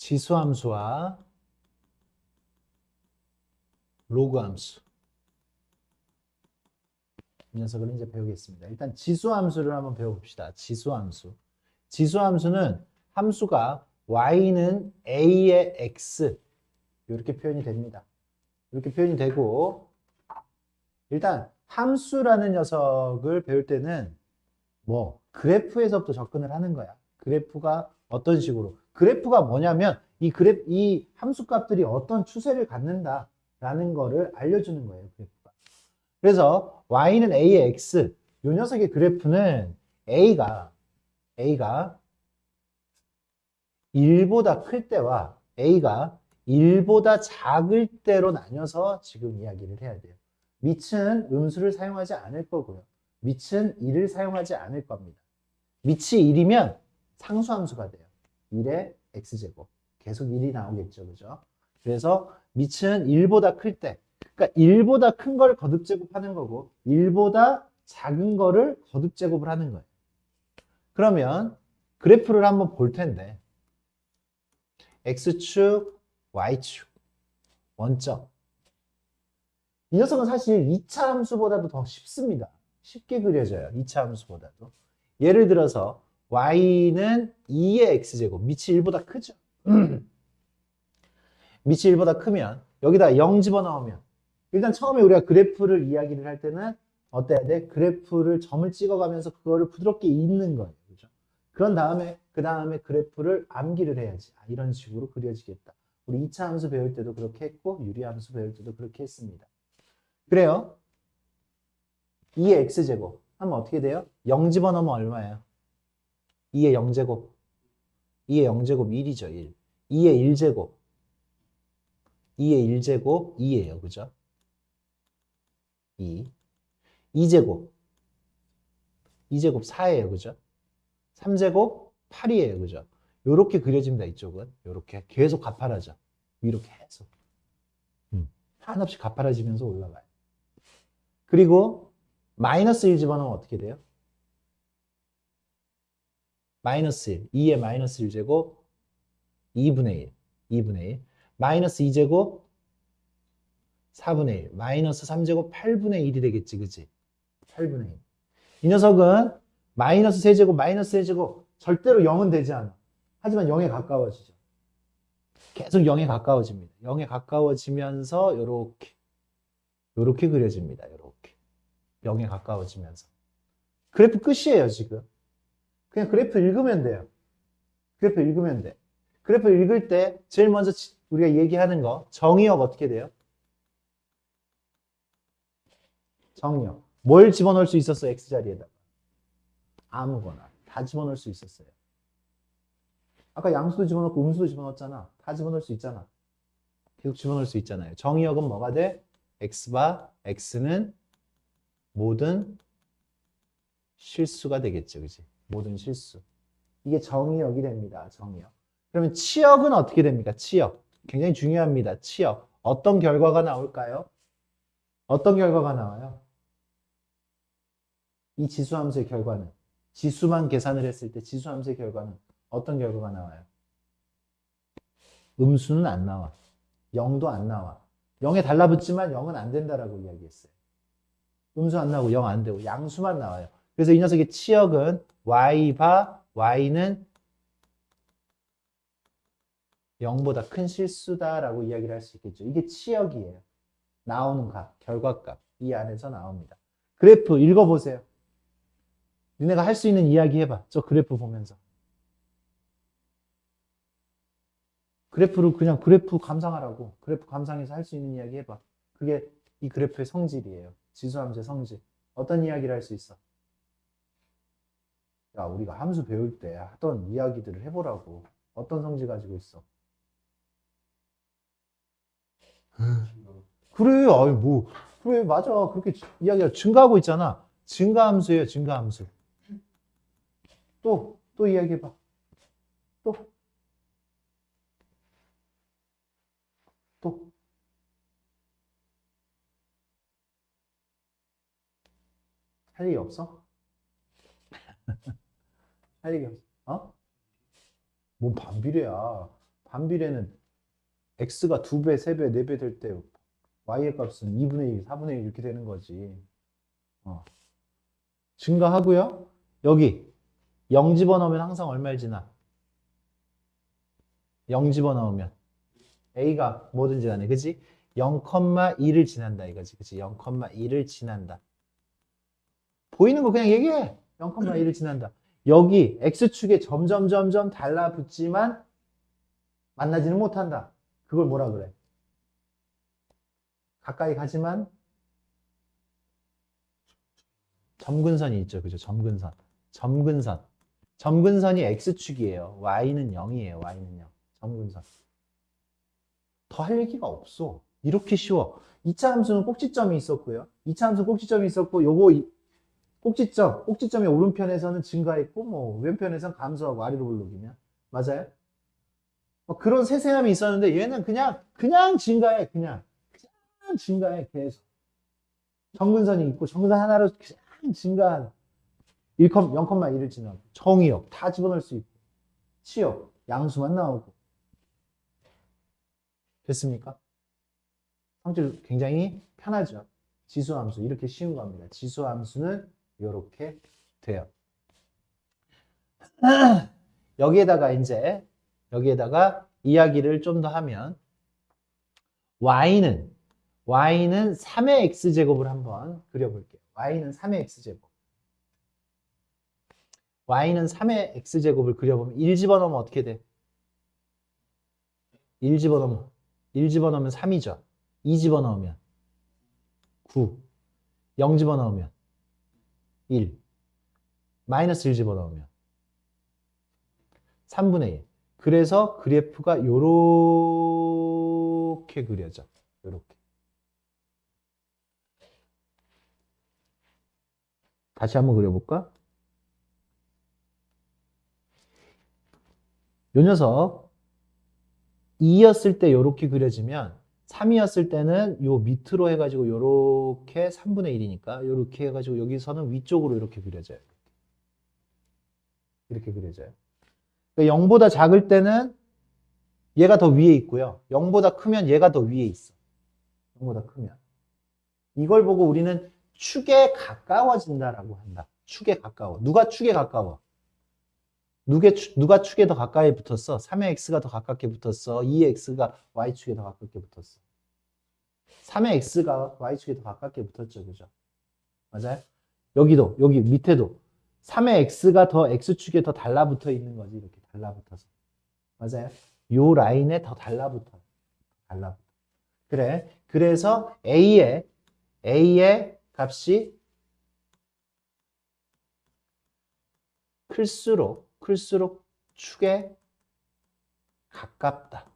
지수함수와 로그함수. 이 녀석을 이제 배우겠습니다. 일단 지수함수를 한번 배워봅시다. 지수함수. 지수함수는 함수가 y는 a의 x 이렇게 표현이 됩니다. 이렇게 표현이 되고 일단 함수라는 녀석을 배울 때는 뭐 그래프에서부터 접근을 하는 거야. 그래프가 어떤 식으로? 그래프가 뭐냐면 이 함수 값들이 어떤 추세를 갖는다라는 거를 알려주는 거예요. 그래프가. 그래서 y는 a의 x 이 녀석의 그래프는 a가 1보다 클 때와 a가 1보다 작을 때로 나뉘어서 지금 이야기를 해야 돼요. 밑은 음수를 사용하지 않을 거고요. 밑은 1을 사용하지 않을 겁니다. 밑이 1이면 상수함수가 돼요. 1의 x제곱. 계속 1이 나오겠죠. 그죠? 그래서 밑은 1보다 클 때, 그러니까 1보다 큰 걸 거듭제곱하는 거고 1보다 작은 거를 거듭제곱을 하는 거예요. 그러면 그래프를 한번 볼 텐데 x축, y축, 원점. 이 녀석은 사실 2차 함수보다도 더 쉽습니다. 쉽게 그려져요. 2차 함수보다도. 예를 들어서 y는 2의 x제곱, 밑이 1보다 크죠. 밑이 1보다 크면 여기다 0 집어넣으면 일단 처음에 우리가 그래프를 이야기를 할 때는 어때야 돼? 그래프를 점을 찍어가면서 그거를 부드럽게 잇는 거예요. 그죠? 그런 다음에 그 다음에 그래프를 암기를 해야지. 아, 이런 식으로 그려지겠다. 우리 2차 함수 배울 때도 그렇게 했고 유리함수 배울 때도 그렇게 했습니다. 그래요. 2의 x제곱 하면 어떻게 돼요? 0 집어넣으면 얼마예요? 2의 0제곱 2의 0제곱 1이죠. 1. 2의 1제곱 2의 1제곱 2예요. 그죠? 2. 2제곱 2제곱 4예요. 그죠? 3제곱 8이에요. 그죠? 요렇게 그려집니다. 이쪽은. 요렇게 계속 가파라져. 위로 계속. 한없이 가파라지면서 올라가요. 그리고 마이너스 1 집어넣으면 어떻게 돼요? 마이너스 1. 2의 마이너스 1제곱 2분의 1. 2분의 1. 마이너스 2제곱 4분의 1. 마이너스 3제곱 8분의 1이 되겠지. 그치? 8분의 1. 이 녀석은 마이너스 세제곱 마이너스 세제곱 절대로 0은 되지 않아. 하지만 0에 가까워지죠. 계속 0에 가까워집니다. 0에 가까워지면서 요렇게 그려집니다. 요렇게 0에 가까워지면서 그래프 끝이에요. 지금 그냥 그래프 읽으면 돼요. 그래프 읽으면 돼. 그래프 읽을 때 제일 먼저 우리가 얘기하는 거 정의역 어떻게 돼요? 정의역 뭘 집어넣을 수 있었어? x자리에다가 아무거나 다 집어넣을 수 있었어요. 아까 양수도 집어넣고 음수도 집어넣었잖아. 다 집어넣을 수 있잖아. 계속 집어넣을 수 있잖아요. 정의역은 뭐가 돼? x바 x는 모든 실수가 되겠죠. 그지? 모든 실수. 이게 정의역이 됩니다. 정의역. 그러면 치역은 어떻게 됩니까? 치역. 굉장히 중요합니다. 치역. 어떤 결과가 나올까요? 어떤 결과가 나와요? 이 지수함수의 결과는 지수만 계산을 했을 때 지수함수의 결과는 어떤 결과가 나와요? 음수는 안 나와. 0도 안 나와. 0에 달라붙지만 0은 안 된다라고 이야기했어요. 음수 안 나오고 0 안 되고 양수만 나와요. 그래서 이 녀석의 치역은 y바 y는 0보다 큰 실수다라고 이야기를 할 수 있겠죠. 이게 치역이에요. 나오는 값, 결과값. 이 안에서 나옵니다. 그래프 읽어보세요. 니네가 할 수 있는 이야기 해봐. 저 그래프 보면서. 그래프를 그냥 그래프 감상하라고. 그래프 감상해서 할 수 있는 이야기 해봐. 그게 이 그래프의 성질이에요. 지수함수의 성질. 어떤 이야기를 할 수 있어? 야, 우리가 함수 배울 때 하던 이야기들을 해보라고. 어떤 성질 가지고 있어? 그래, 아이 뭐, 그래, 맞아. 그렇게 이야기가 증가하고 있잖아. 증가함수예요, 증가함수. 또 이야기해봐. 또, 또. 할 얘기 없어? 할 얘기 없어? 어? 뭔 반비례야. 반비례는 x가 2배, 3배, 4배 될 때 y의 값은 2분의 1, 4분의 1 이렇게 되는 거지. 증가하고요. 여기 0 집어넣으면 항상 얼마를 지나? 0 집어넣으면 a가 뭐든지 간에 그지? 0,1을 지난다 이거지. 그치? 0,1을 지난다. 보이는 거 그냥 얘기해. 0,1을 지난다. 여기 x축에 점점 달라붙지만 만나지는 못한다. 그걸 뭐라 그래? 가까이 가지만 점근선이 있죠. 그죠? 점근선. 점근선이 x축이에요. y는 0이에요. y는 0. 점근선. 더 할 얘기가 없어. 이렇게 쉬워. 2차 함수는 꼭지점이 있었고요. 2차 함수는 꼭지점이 있었고 요거 꼭지점의 오른편에서는 증가했고 뭐 왼편에서는 감소하고 아래로 올라오기면 맞아요? 그런 세세함이 있었는데 얘는 그냥 증가해. 그냥 증가해. 계속. 점근선이 있고 점근선 하나로 그냥 증가한 0,1을 지나고 정의역 다 집어넣을 수 있고 치역 양수만 나오고 됐습니까? 성질 굉장히 편하죠. 지수함수 이렇게 쉬운 겁니다. 지수함수는 이렇게 돼요. 여기에다가 이야기를 좀 더 하면 y는 3의 x제곱을 한번 그려볼게요. y는 3의 x제곱. y는 3의 x제곱을 그려보면 1 집어넣으면 어떻게 돼? 1 집어넣으면 3이죠. 2 집어넣으면 9. 0 집어넣으면 1. 마이너스 1 집어넣으면 3분의 1. 그래서 그래프가 요렇게 그려져. 요렇게. 다시 한번 그려볼까? 요 녀석 2였을 때 요렇게 그려지면 3이었을 때는 요 밑으로 해가지고 요렇게 3분의 1이니까 요렇게 해가지고 여기서는 위쪽으로 이렇게 그려져요. 이렇게 그려져요. 그러니까 0보다 작을 때는 얘가 더 위에 있고요. 0보다 크면 얘가 더 위에 있어. 0보다 크면. 이걸 보고 우리는 축에 가까워진다라고 한다. 축에 가까워. 누가 축에 가까워? 누가 축에 더 가까이 붙었어? 3의 x가 더 가깝게 붙었어? 2의 x가 y축에 더 가깝게 붙었어? 3의 x가 y축에 더 가깝게 붙었죠. 그죠? 맞아요? 여기 밑에도 3의 x가 더 x축에 더 달라붙어 있는 거지. 이렇게 달라붙어서. 맞아요? 요 라인에 더 달라붙어. 그래. 그래서 A의 값이 클수록 축에 가깝다.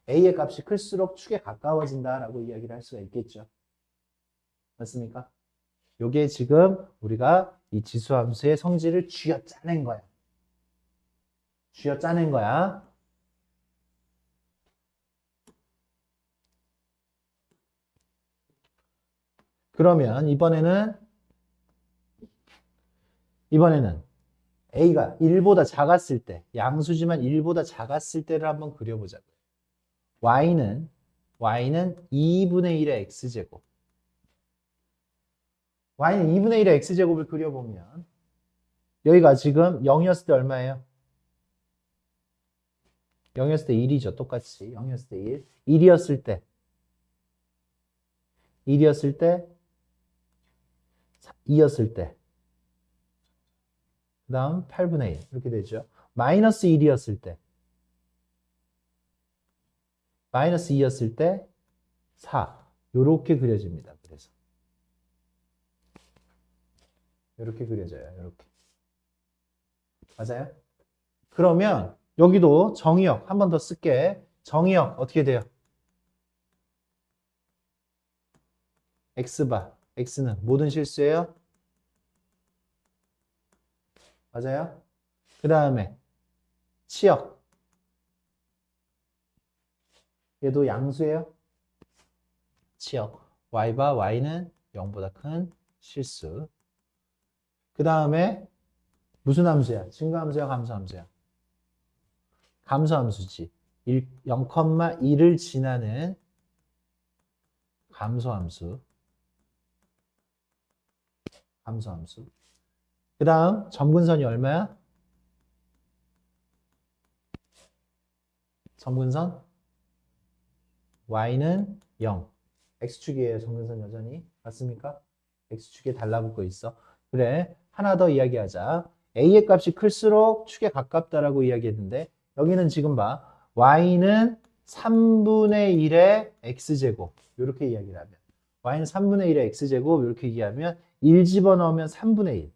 A의 값이 클수록 축에 가까워진다라고 이야기를 할 수가 있겠죠. 맞습니까? 요게 지금 우리가 이 지수함수의 성질을 쥐어짜낸 거야. 그러면 이번에는 A가 1보다 작았을 때, 양수지만 1보다 작았을 때를 한번 그려보자고요. Y는 2분의 1의 X제곱. Y는 2분의 1의 X제곱을 그려보면 여기가 지금 0이었을 때 얼마예요? 0이었을 때 1이죠. 똑같이. 0이었을 때 1. 1이었을 때 2였을 때 그 다음 8분의 1 이렇게 되죠. 마이너스 1이었을 때 마이너스 2였을 때 4 요렇게 그려집니다. 그래서 요렇게 그려져요. 요렇게. 맞아요? 그러면 여기도 정의역 한 번 더 쓸게. 정의역 어떻게 돼요? X바. X는 모든 실수예요? 맞아요? 그 다음에 치역. 얘도 양수예요? 치역. Y바 Y는 0보다 큰 실수. 그 다음에 무슨 함수야? 증가함수야? 감소함수야? 감소함수지. 0,1을 지나는 감소함수. 감소함수. 그 다음 점근선이 얼마야? 점근선 y는 0. x축이에요. 점근선 여전히. 맞습니까? x축에 달라붙고 있어. 그래. 하나 더 이야기하자. a의 값이 클수록 축에 가깝다라고 이야기했는데 여기는 지금 봐. y는 3분의 1의 x제곱. 이렇게 이야기를 하면 y는 3분의 1의 x제곱 이렇게 얘기하면 1 집어넣으면 3분의 1,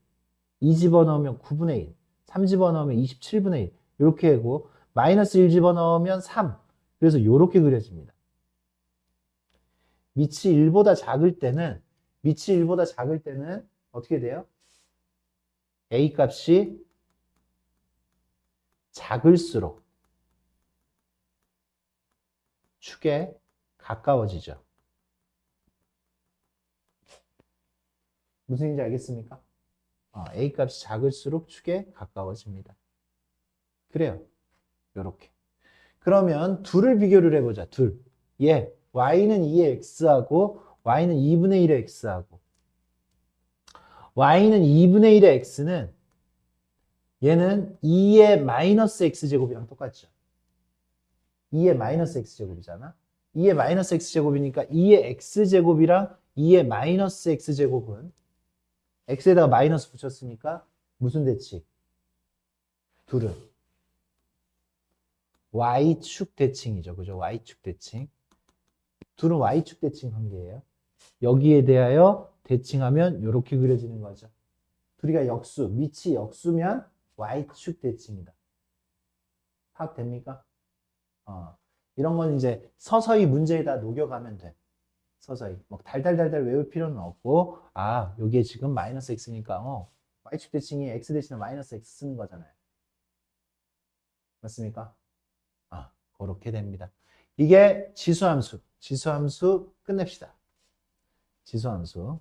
2 집어넣으면 9분의 1, 3 집어넣으면 27분의 1 이렇게 하고 마이너스 1 집어넣으면 3. 그래서 이렇게 그려집니다. 밑이 1보다 작을 때는 어떻게 돼요? a 값이 작을수록 축에 가까워지죠. 무슨 얘기인지 알겠습니까? a 값이 작을수록 축에 가까워집니다. 그래요. 이렇게. 그러면 둘을 비교를 해보자. 둘. y는 2의 x하고 y는 2분의 1의 x하고 y는 2분의 1의 x는 얘는 2의 마이너스 x제곱이랑 똑같죠. 2의 마이너스 x제곱이잖아. 2의 마이너스 x제곱이니까 2의 x제곱이랑 2의 마이너스 x제곱은 x에다가 마이너스 붙였으니까 무슨 대칭? 둘은 y축 대칭이죠. 그죠? y축 대칭. 둘은 y축 대칭 관계예요. 여기에 대하여 대칭하면 이렇게 그려지는 거죠. 둘이가 역수, 밑이 역수면 y축 대칭이다. 파악됩니까? 이런 건 이제 서서히 문제에다 녹여가면 돼. 서서히. 막 달달달달 외울 필요는 없고, 여기에 지금 마이너스 x니까, y축 대칭이 x 대신에 마이너스 x 쓰는 거잖아요. 맞습니까? 그렇게 됩니다. 이게 지수함수. 지수함수 끝냅시다. 지수함수.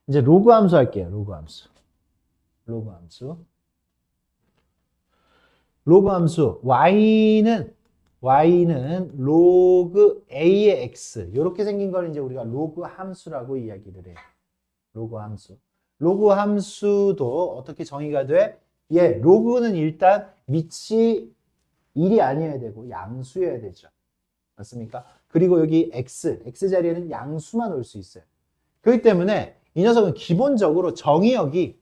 이제 로그 함수 할게요. 로그 함수. 로그 함수. 로그 함수. y는 로그 a의 x. 이렇게 생긴 걸 이제 우리가 로그 함수라고 이야기를 해요. 로그 함수. 로그 함수도 어떻게 정의가 돼? 로그는 일단 밑이 1이 아니어야 되고 양수여야 되죠. 맞습니까? 그리고 여기 x 자리에는 양수만 올 수 있어요. 그렇기 때문에 이 녀석은 기본적으로 정의역이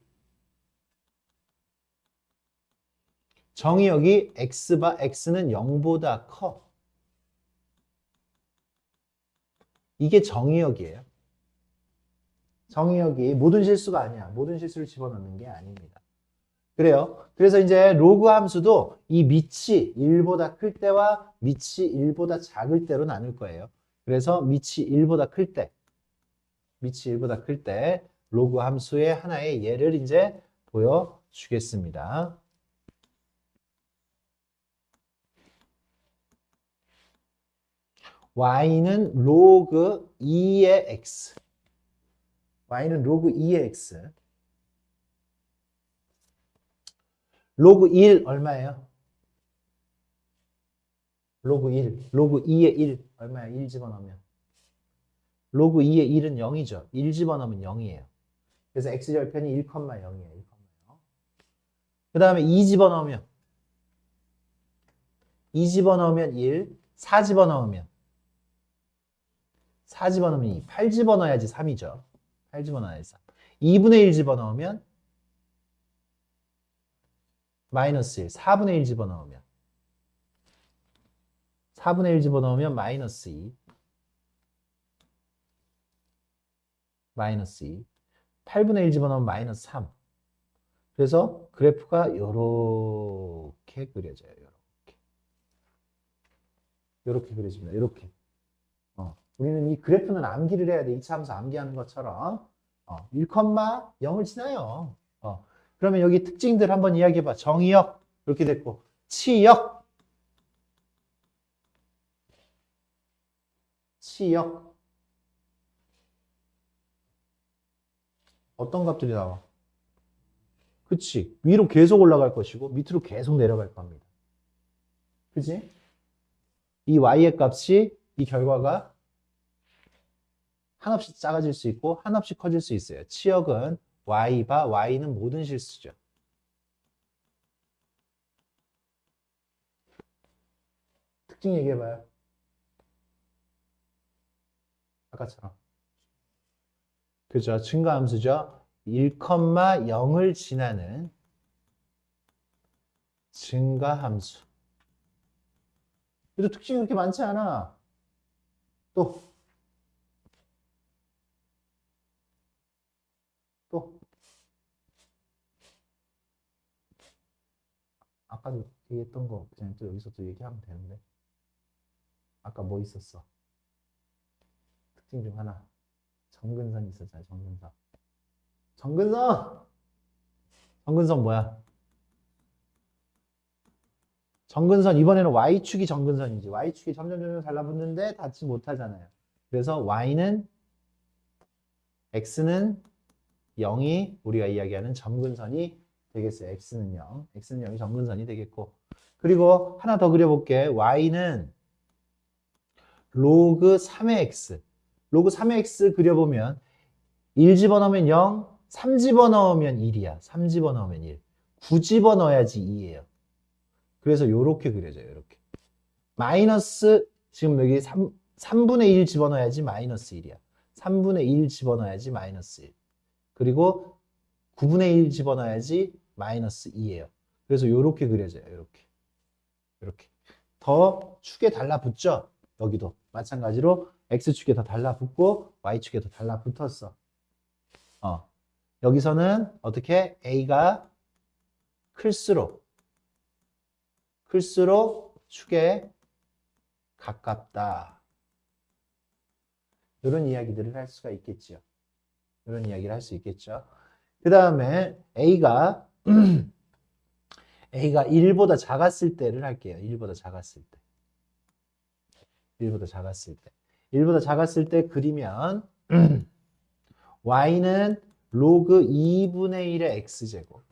x는 0보다 커. 이게 정의역이에요. 정의역이 모든 실수가 아니야. 모든 실수를 집어넣는 게 아닙니다. 그래요. 그래서 이제 로그 함수도 이 밑이 1보다 클 때와 밑이 1보다 작을 때로 나눌 거예요. 그래서 밑이 1보다 클 때 로그 함수의 하나의 예를 이제 보여주겠습니다. y는 로그 2의 x. y는 로그 2의 x. 로그 1 얼마예요? 로그 1. 로그 2의 1 얼마야? 1 집어넣으면. 로그 2의 1은 0이죠. 1 집어넣으면 0이에요. 그래서 x절편이 1,0이에요. 1,0. 그 다음에 2 집어넣으면 1, 4 집어넣으면 2, 8 집어넣어야지 3이죠. 8 집어넣어야지 3. 2분의 1 집어넣으면 마이너스 1, 4분의 1 집어넣으면 마이너스 2, 마이너스 2, 8분의 1 집어넣으면 마이너스 3. 그래서 그래프가 이렇게 그려져요. 이렇게 그려집니다. 이렇게. 우리는 이 그래프는 암기를 해야 돼. 2차 함수 암기하는 것처럼. 1,0을 지나요. 그러면 여기 특징들 한번 이야기해봐. 정의역 이렇게 됐고 치역 어떤 값들이 나와? 그치. 위로 계속 올라갈 것이고 밑으로 계속 내려갈 겁니다. 그치? 이 y의 값이 이 결과가 한없이 작아질 수 있고 한없이 커질 수 있어요. 치역은 y바 y는 모든 실수죠. 특징 얘기해봐요. 아까처럼. 그죠? 증가함수죠. 1,0을 지나는 증가함수. 그래도 특징이 그렇게 많지 않아. 또. 아까도 얘기했던 거 그냥 또 여기서 또 얘기하면 되는데. 아까 뭐 있었어? 특징 중 하나. 정근선 있었잖아요. 정근선. 정근선! 정근선 뭐야? 정근선 이번에는 Y축이 정근선이지. Y축이 점점 달라붙는데 닿지 못하잖아요. 그래서 Y는 X는 0이 우리가 이야기하는 점근선이 되겠어요. X는 0. X는 0이 점근선이 되겠고. 그리고 하나 더 그려볼게. Y는 로그 3의 X. 로그 3의 X 그려보면 1 집어넣으면 0, 3 집어넣으면 1이야. 3 집어넣으면 1. 9 집어넣어야지 2예요. 그래서 요렇게 그려져요. 이렇게. 마이너스 지금 여기 3분의 1 집어넣어야지 마이너스 1이야. 3분의 1 집어넣어야지 마이너스 1. 그리고 9분의 1 집어넣어야지 마이너스 2예요. 그래서 요렇게 그려져요. 요렇게. 이렇게. 더 축에 달라붙죠? 여기도. 마찬가지로 X축에 더 달라붙고 Y축에 더 달라붙었어. 여기서는 어떻게? A가 클수록 축에 가깝다. 이런 이야기들을 할 수가 있겠죠. 이런 이야기를 할 수 있겠죠. 그 다음에 A가 1보다 작았을 때를 할게요. 1보다 작았을 때. 1보다 작았을 때. 1보다 작았을 때 그리면 Y는 로그 2분의 1의 X제곱.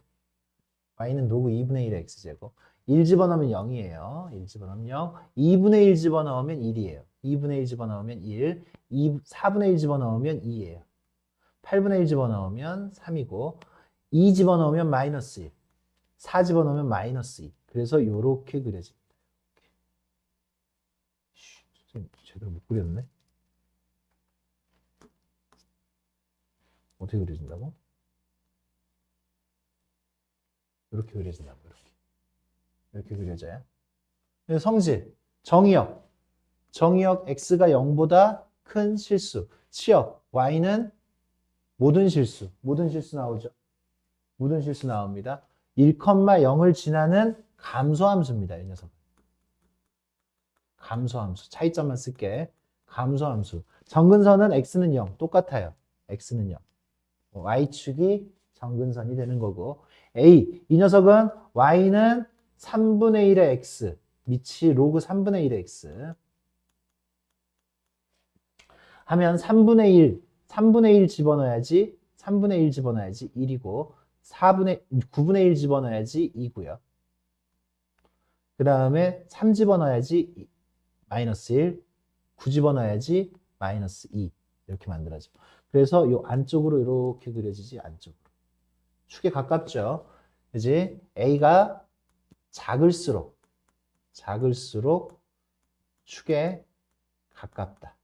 Y는 로그 2분의 1의 X제곱. 1 집어넣으면 0이에요. 1 집어넣으면 0. 2분의 1 집어넣으면 1이에요. 2분의 1 집어넣으면 1. 4분의 1 집어넣으면 2예요. 8분의 1 집어넣으면 3이고 2 집어넣으면 마이너스 1. 4 집어넣으면 마이너스 2. 그래서 이렇게 그려집니다. 선생님 제대로 못 그렸네. 어떻게 그려진다고? 이렇게 그려진다고. 이렇게 그려져요. 성질, 정의역 x가 0보다 큰 실수. 치역 y는 모든 실수 나오죠. 모든 실수 나옵니다. 1,0을 지나는 감소함수입니다. 이 녀석. 감소함수. 차이점만 쓸게. 감소함수. 정근선은 x는 0. 똑같아요. x는 0. y축이 정근선이 되는 거고. A. 이 녀석은 y는 3분의 1의 x. 밑이 로그 3분의 1의 x. 하면 3분의 1 집어넣어야지 1이고 9분의 1 집어넣어야지 2고요. 그 다음에 3 집어넣어야지 마이너스 1, 9 집어넣어야지 마이너스 2 이렇게 만들어져. 그래서 이 안쪽으로 이렇게 그려지지 안쪽으로. 축에 가깝죠. 그지? A가 작을수록 축에 가깝다.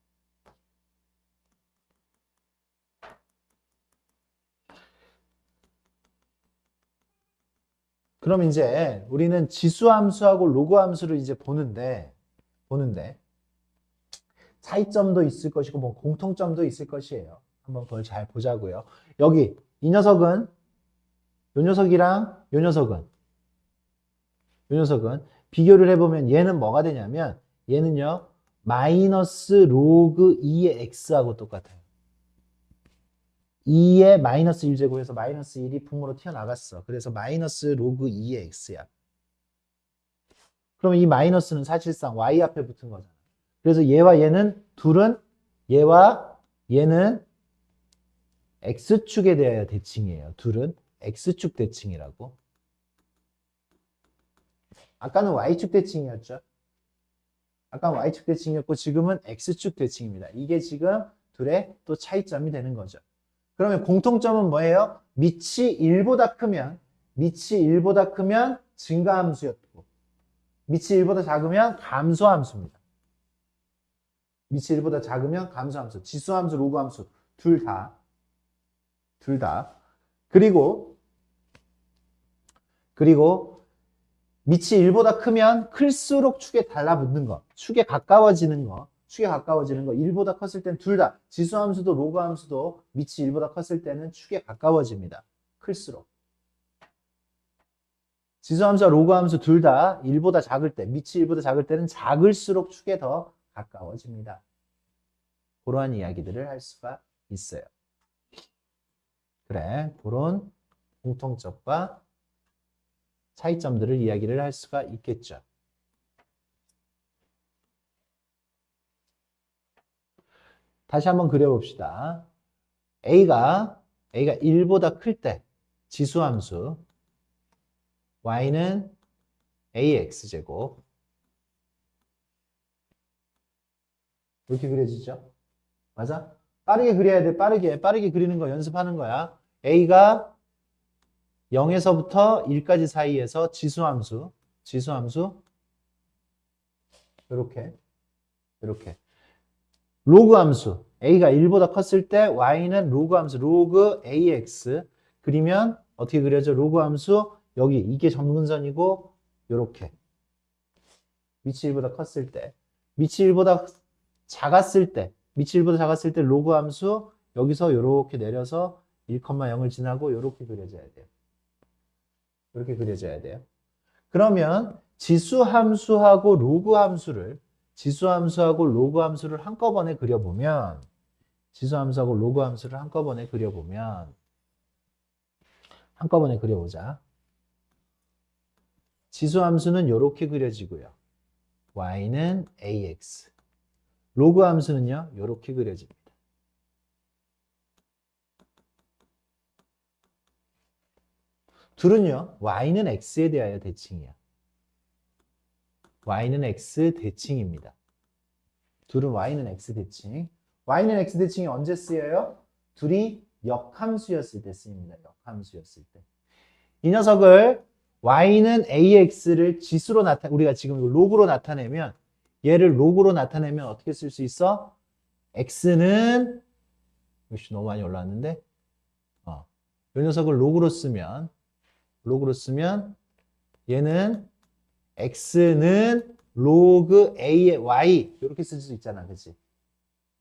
그럼 이제 우리는 지수함수하고 로그함수를 이제 보는데 차이점도 있을 것이고 뭐 공통점도 있을 것이에요. 한번 그걸 잘 보자고요. 여기 이 녀석은 요 녀석이랑 요 녀석은 비교를 해보면 얘는 뭐가 되냐면 얘는요 마이너스 로그 2의 x하고 똑같아요. 2의 마이너스 1제곱해서 마이너스 1이 분모로 튀어나갔어. 그래서 마이너스 로그 2의 x야. 그러면 이 마이너스는 사실상 y 앞에 붙은 거잖아. 그래서 얘와 얘는 둘은 얘와 얘는 X축에 대하여 대칭이에요. 둘은 X축 대칭이라고. 아까는 Y축 대칭이었죠. 아까는 Y축 대칭이었고 지금은 X축 대칭입니다. 이게 지금 둘의 또 차이점이 되는 거죠. 그러면 공통점은 뭐예요? 밑이 1보다 크면 증가함수였고 밑이 1보다 작으면 감소함수입니다. 밑이 1보다 작으면 감소함수, 지수함수, 로그함수 둘 다. 그리고 밑이 1보다 크면 클수록 축에 달라붙는 거, 축에 가까워지는 거, 1보다 컸을 땐 둘 다, 지수함수도 로그함수도 밑이 1보다 컸을 때는 축에 가까워집니다. 클수록. 지수함수와 로그함수 둘 다 1보다 작을 때, 밑이 1보다 작을 때는 작을수록 축에 더 가까워집니다. 그러한 이야기들을 할 수가 있어요. 그래, 그런 공통점과 차이점들을 이야기를 할 수가 있겠죠. 다시 한번 그려봅시다. A가 1보다 클 때 지수함수 Y는 AX제곱 이렇게 그려지죠? 맞아? 빠르게 그려야 돼. 빠르게 그리는 거 연습하는 거야. A가 0에서부터 1까지 사이에서 지수함수 이렇게 로그함수 A가 1보다 컸을 때 Y는 로그함수 로그 AX 그리면 어떻게 그려져? 로그함수 여기 이게 점근선이고 이렇게 밑이 1보다 컸을 때 밑이 1보다 작았을 때 로그함수 여기서 이렇게 내려서 1,0을 지나고 이렇게 그려져야 돼요. 이렇게 그려져야 돼요. 그러면 지수함수하고 로그함수를 한꺼번에 그려보면 한꺼번에 그려보자. 지수함수는 이렇게 그려지고요. Y는 AX. 로그함수는요. 이렇게 그려집니다. 둘은요. Y는 X에 대하여 대칭이야. Y는 X 대칭입니다. 둘은 Y는 X 대칭. Y는 X 대칭이 언제 쓰여요? 둘이 역함수였을 때 쓰입니다. 역함수였을 때. 이 녀석을 Y는 AX를 지수로 우리가 지금 로그로 나타내면 얘를 로그로 나타내면 어떻게 쓸 수 있어? X는 너무 많이 올라왔는데 이 녀석을 로그로 쓰면 얘는 X는 로그 A의 Y 이렇게 쓸 수 있잖아. 그치?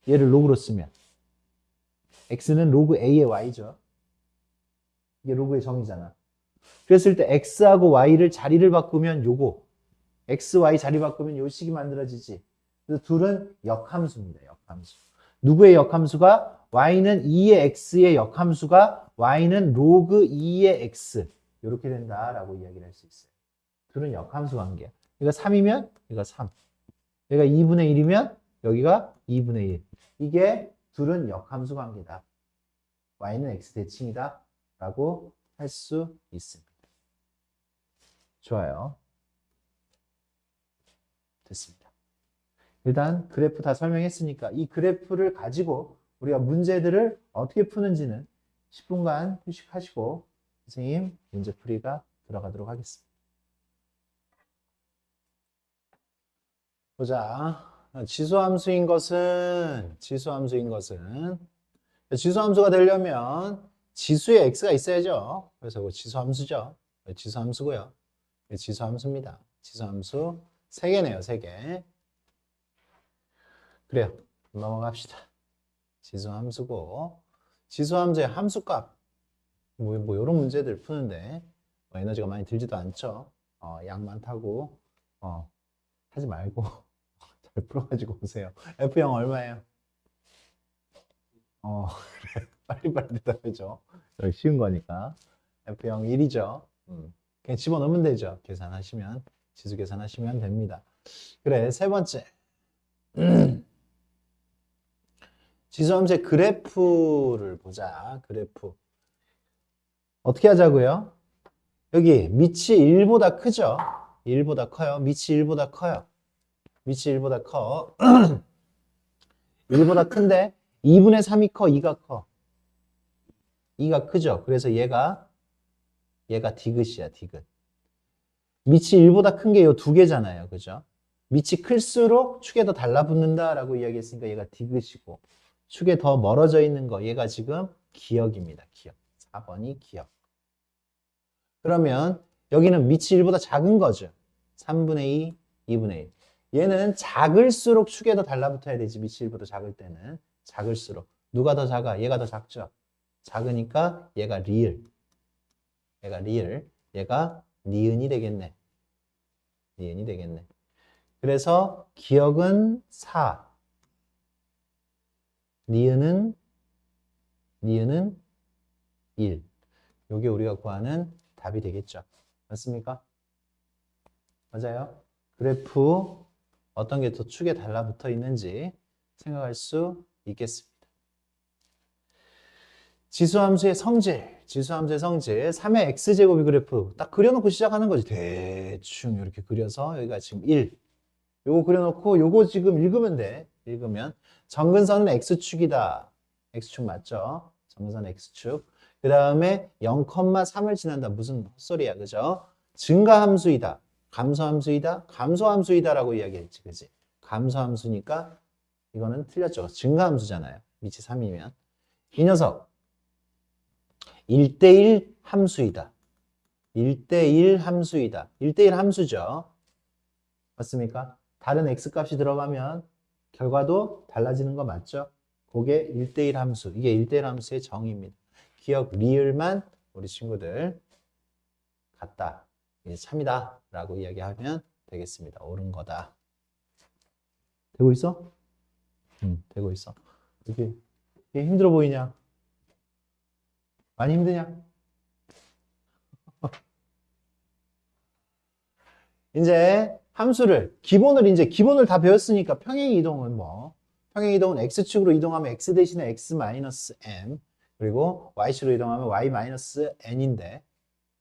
얘를 로그로 쓰면 X는 로그 A의 Y죠. 이게 로그의 정의잖아. 그랬을 때 X하고 Y를 자리를 바꾸면 요거 X, Y 자리 바꾸면 요 식이 만들어지지. 그래서 둘은 역함수입니다. 역함수. 누구의 역함수가? Y는 2의 X의 역함수가 Y는 로그 2의 X 이렇게 된다라고 이야기를 할 수 있어요. 둘은 역함수 관계야. 얘가 3이면 얘가 3. 얘가 2분의 1이면 여기가 2분의 1. 이게 둘은 역함수 관계다. Y는 X 대칭이다. 라고 할 수 있습니다. 좋아요. 됐습니다. 일단 그래프 다 설명했으니까 이 그래프를 가지고 우리가 문제들을 어떻게 푸는지는 10분간 휴식하시고 선생님 문제풀이가 들어가도록 하겠습니다. 보자. 지수함수인 것은 지수함수가 되려면 지수에 x가 있어야죠. 그래서 이거 지수함수죠. 지수함수고요. 지수함수입니다. 지수함수 3개네요. 3개. 그래요. 넘어갑시다. 지수함수고 지수함수의 함수값 뭐 이런 문제들 푸는데 에너지가 많이 들지도 않죠. 양 많다고 하지 말고 잘 풀어가지고 오세요. F0 얼마예요? 그래. 빨리빨리 대답해줘. 쉬운 거니까. F0 1이죠. 그냥 집어넣으면 되죠. 계산하시면 지수 계산하시면 됩니다. 그래, 세 번째. 지수함수의 그래프를 보자. 그래프. 어떻게 하자고요? 여기 밑이 1보다 크죠? 1보다 커요. 밑이 1보다 커요. 밑이 1보다 커. 1보다 큰데 2분의 3이 커, 2가 커. 2가 크죠? 그래서 얘가 디귿이야, 디귿. 밑이 1보다 큰 게 요 두 개잖아요. 그죠? 밑이 클수록 축에 더 달라붙는다라고 이야기했으니까 얘가 디귿이고, 축에 더 멀어져 있는 거 얘가 지금 기역입니다. 기역. 4번이 기역. 그러면 여기는 밑이 1보다 작은 거죠. 3분의 2, 2분의 1. 얘는 작을수록 축에 더 달라붙어야 되지. 밑이 1보다 작을 때는. 작을수록. 누가 더 작아? 얘가 더 작죠. 작으니까 얘가 리을. 얘가 리을. 얘가 니은이 되겠네. 니은이 되겠네. 그래서 기역은 4. 니은은 1. 요게 우리가 구하는 답이 되겠죠. 맞습니까? 맞아요. 그래프 어떤 게 더 축에 달라붙어 있는지 생각할 수 있겠습니다. 지수함수의 성질. 3의 x제곱이 그래프 딱 그려놓고 시작하는 거지. 대충 이렇게 그려서 여기가 지금 1. 요거 그려놓고 요거 지금 읽으면 돼. 읽으면 정근선은 x축이다. x축 맞죠? 정근선 x축. 그 다음에 0,3을 지난다. 무슨 헛소리야, 그죠? 증가함수이다. 감소함수이다. 감소함수이다라고 이야기했지, 그지? 감소함수니까 이거는 틀렸죠. 증가함수잖아요. 밑이 3이면. 이 녀석 1대1 함수이다. 1대1 함수이다. 1대1 함수죠. 맞습니까? 다른 x값이 들어가면 결과도 달라지는 거 맞죠? 그게 1대1 함수. 이게 1대1 함수의 정의입니다. 기억 리을만 우리 친구들 같다. 이게 참이다. 라고 이야기하면 되겠습니다. 옳은 거다. 되고 있어? 되고 있어. 이게 힘들어 보이냐? 많이 힘드냐? 이제 함수를 기본을 다 배웠으니까 평행 이동은 평행 이동은 x축으로 이동하면 x 대신에 x-m 그리고 y축으로 이동하면 y-n인데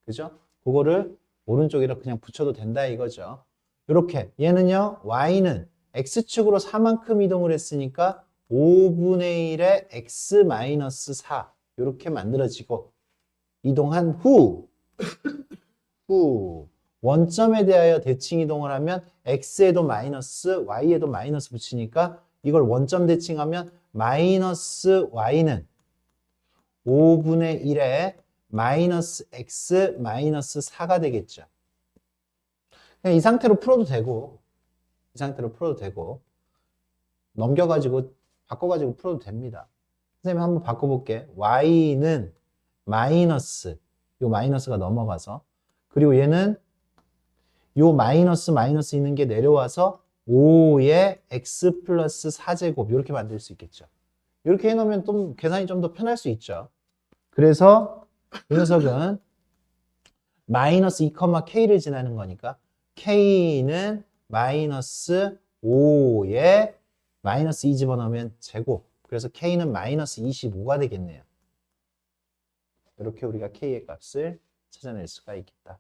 그죠? 그거를 오른쪽이라 그냥 붙여도 된다 이거죠. 이렇게 얘는요 y는 x축으로 4만큼 이동을 했으니까 5분의 1의 x-4 이렇게 만들어지고 이동한 후 원점에 대하여 대칭 이동을 하면 x에도 마이너스 y에도 마이너스 붙이니까 이걸 원점 대칭하면 마이너스 y는 5분의 1에 마이너스 x 마이너스 4가 되겠죠. 그냥 이 상태로 풀어도 되고 넘겨가지고 바꿔가지고 풀어도 됩니다. 선생님 한번 바꿔볼게. y는 마이너스 요 마이너스가 넘어가서 그리고 얘는 요 마이너스 있는 게 내려와서 5의 x 플러스 4제곱 이렇게 만들 수 있겠죠. 이렇게 해놓으면 좀 계산이 좀 더 편할 수 있죠. 그래서 이 녀석은 마이너스 2,k를 지나는 거니까 k는 마이너스 5에 마이너스 2 집어넣으면 제곱. 그래서 k는 마이너스 25가 되겠네요. 이렇게 우리가 k의 값을 찾아낼 수가 있겠다.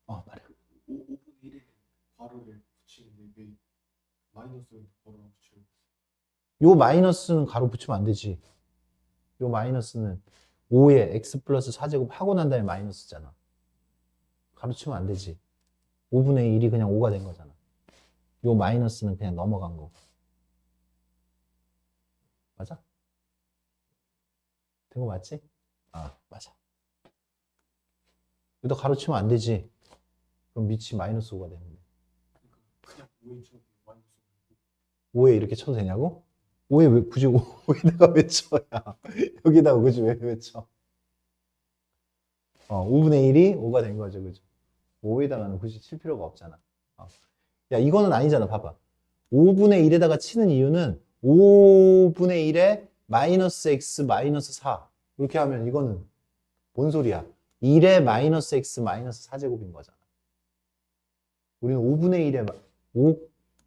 말해. 5분의 1에 괄호를 붙이는데 왜 마이너스를 괄호를 붙여요? 요 마이너스는 가로 붙이면 안 되지. 요 마이너스는 5에 x 플러스 4제곱 하고 난 다음에 마이너스잖아. 가로 치면 안 되지. 5분의 1이 그냥 5가 된 거잖아. 요 마이너스는 그냥 넘어간 거고. 맞아? 된 거 맞지? 맞아. 여기다 가로 치면 안 되지. 그럼 밑이 마이너스 5가 되는데. 그냥 5에 쳐도 마이너스 5에 이렇게 쳐도 되냐고? 5에 왜 굳이 5에다가 왜 쳐야? 여기다가 굳이 왜 쳐? 5분의 1이 5가 된 거죠. 그죠? 5에다가는 굳이 칠 필요가 없잖아. 야, 이거는 아니잖아. 봐봐. 5분의 1에다가 치는 이유는 5분의 1에 마이너스 x 마이너스 4. 이렇게 하면 이거는 뭔 소리야? 1에 마이너스 x 마이너스 4제곱인 거잖아. 우리는 5분의 1에 5,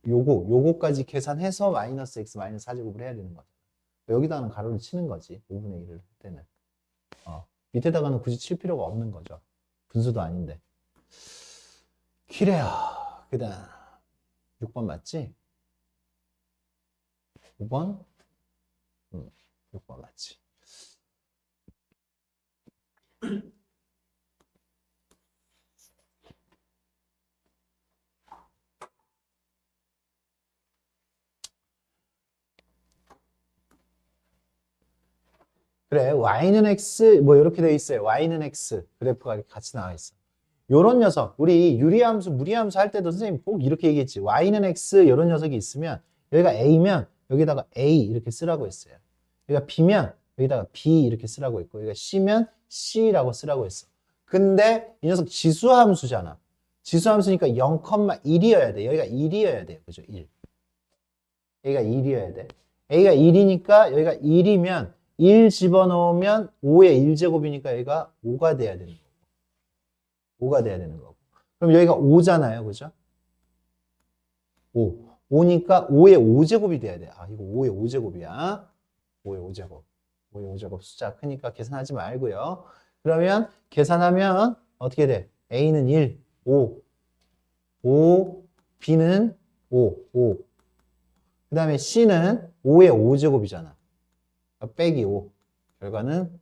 요거까지 계산해서 마이너스 x 마이너스 4제곱을 해야 되는 거죠. 여기다가는 가로를 치는 거지. 5분의 1을 할 때는. 밑에다가는 굳이 칠 필요가 없는 거죠. 분수도 아닌데. 그래요. 그 다음 6번 맞지? 5번? 6번 맞지? 그래, y는 x, 뭐, 이렇게 돼 있어요. y는 x. 그래프가 이렇게 같이 나와 있어. 요런 녀석, 우리 유리함수, 무리함수 할 때도 선생님 꼭 이렇게 얘기했지. y는 x, 이런 녀석이 있으면, 여기가 a면, 여기다가 a 이렇게 쓰라고 했어요. 여기가 b면, 여기다가 b 이렇게 쓰라고 했고, 여기가 c면 c라고 쓰라고 했어. 근데 이 녀석 지수함수잖아. 지수함수니까 0,1이어야 돼. 여기가 1이어야 돼요. 그죠? 1. 여기가 1이어야 돼. a가 1이니까 여기가 1이면 1 집어넣으면 5의 1제곱이니까 여기가 5가 돼야 되는 거고. 5가 돼야 되는 거고. 그럼 여기가 5잖아요. 그죠? 5. 5니까 5의 5제곱이 돼야 돼. 아, 이거 5의 5제곱이야. 5의 5제곱. 5의 5제곱 숫자 크니까 계산하지 말고요. 그러면 계산하면 어떻게 돼? A는 1, 5, 5, B는 5, 5. 그 다음에 C는 5의 5제곱이잖아. 빼기 5. 결과는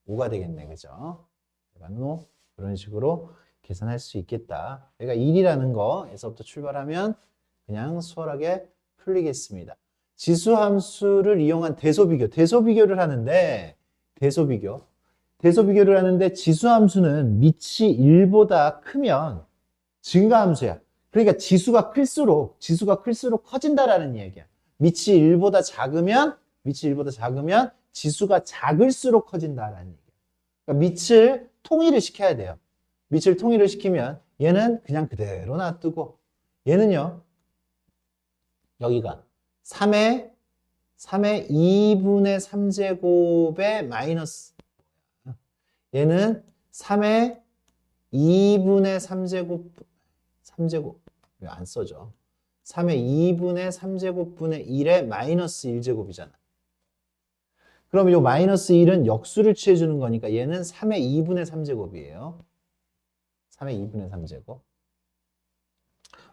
5가 되겠네. 그죠? 결과는 5. 그런 식으로 계산할 수 있겠다. 여기가 1이라는 거에서부터 출발하면 그냥 수월하게 풀리겠습니다. 지수함수를 이용한 대소비교. 대소비교를 하는데, 대소비교를 하는데 지수함수는 밑이 1보다 크면 증가함수야. 그러니까 지수가 클수록 커진다라는 얘기야. 밑이 1보다 작으면 지수가 작을수록 커진다라는 얘기야. 그러니까 밑을 통일을 시켜야 돼요. 밑을 통일을 시키면 얘는 그냥 그대로 놔두고 얘는요. 여기가 3의 2분의 3제곱의 마이너스 얘는 3의 2분의 3제곱 왜 안 써져? 3의 2분의 3제곱분의 1의 마이너스 1제곱이잖아. 그럼 이 마이너스 1은 역수를 취해주는 거니까 얘는 3의 2분의 3제곱이에요. 3의 2분의 3제곱.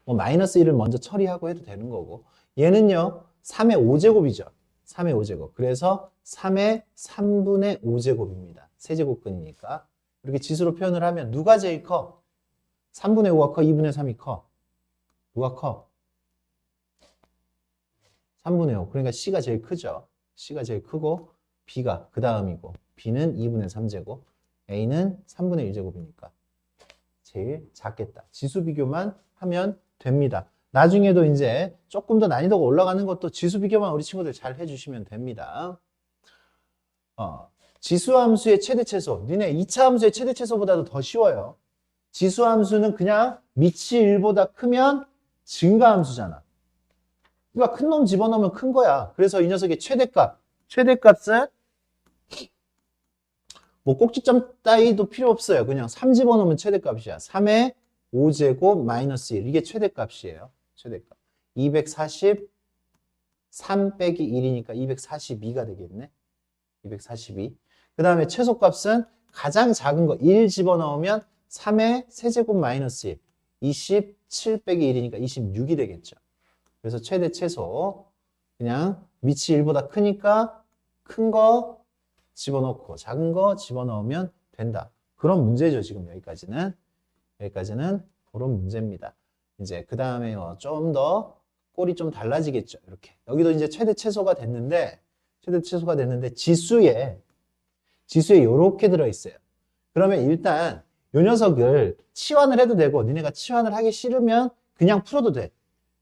뭐 마이너스 1을 먼저 처리하고 해도 되는 거고 얘는요 3의 5제곱이죠. 3의 5제곱. 그래서 3의 3분의 5제곱입니다. 세제곱근이니까. 이렇게 지수로 표현을 하면 누가 제일 커? 3분의 5가 커? 2분의 3이 커? 누가 커? 3분의 5. 그러니까 C가 제일 크죠. C가 제일 크고 B가 그 다음이고 B는 2분의 3제곱 A는 3분의 1제곱이니까 제일 작겠다. 지수 비교만 하면 됩니다. 나중에도 이제 조금 더 난이도가 올라가는 것도 지수 비교만 우리 친구들 잘 해주시면 됩니다. 지수함수의 최대최소. 니네 2차 함수의 최대최소보다도 더 쉬워요. 지수함수는 그냥 밑이 1보다 크면 증가함수잖아. 그러니까 큰 놈 집어넣으면 큰 거야. 그래서 이 녀석의 최대값은 뭐 꼭지점 따위도 필요 없어요. 그냥 3 집어넣으면 최대값이야. 3의 5제곱 마이너스 1. 이게 최대값이에요. 최대값. 243 빼기 1이니까 242가 되겠네. 242. 그 다음에 최소값은 가장 작은 거 1 집어넣으면 3의 세제곱 마이너스 1. 27 빼기 1이니까 26이 되겠죠. 그래서 최대 최소 그냥 밑이 1보다 크니까 큰 거 집어넣고 작은 거 집어넣으면 된다. 그런 문제죠. 지금 여기까지는 그런 문제입니다. 이제 그 다음에 좀 더 꼴이 좀 달라지겠죠. 이렇게 여기도 이제 최대 최소가 됐는데 지수에 이렇게 들어있어요. 그러면 일단 이 녀석을 치환을 해도 되고 니네가 치환을 하기 싫으면 그냥 풀어도 돼.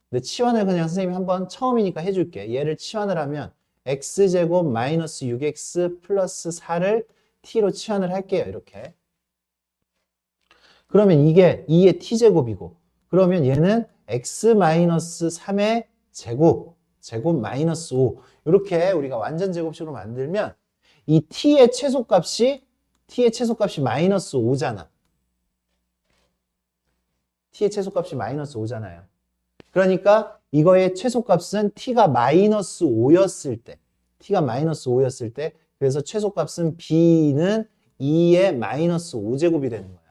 근데 치환을 그냥 선생님이 한번 처음이니까 해줄게. 얘를 치환을 하면 x제곱 마이너스 6x 플러스 4를 t로 치환을 할게요. 이렇게. 그러면 이게 2의 t제곱이고 그러면 얘는 x 마이너스 3의 제곱 마이너스 5 이렇게 우리가 완전 제곱식으로 만들면 이 t의 최소값이 마이너스 5잖아. t의 최소값이 마이너스 5잖아요. 그러니까 이거의 최소값은 t가 마이너스 5였을 때, t가 마이너스 5였을 때, 그래서 최소값은 b는 2의 마이너스 5제곱이 되는 거야.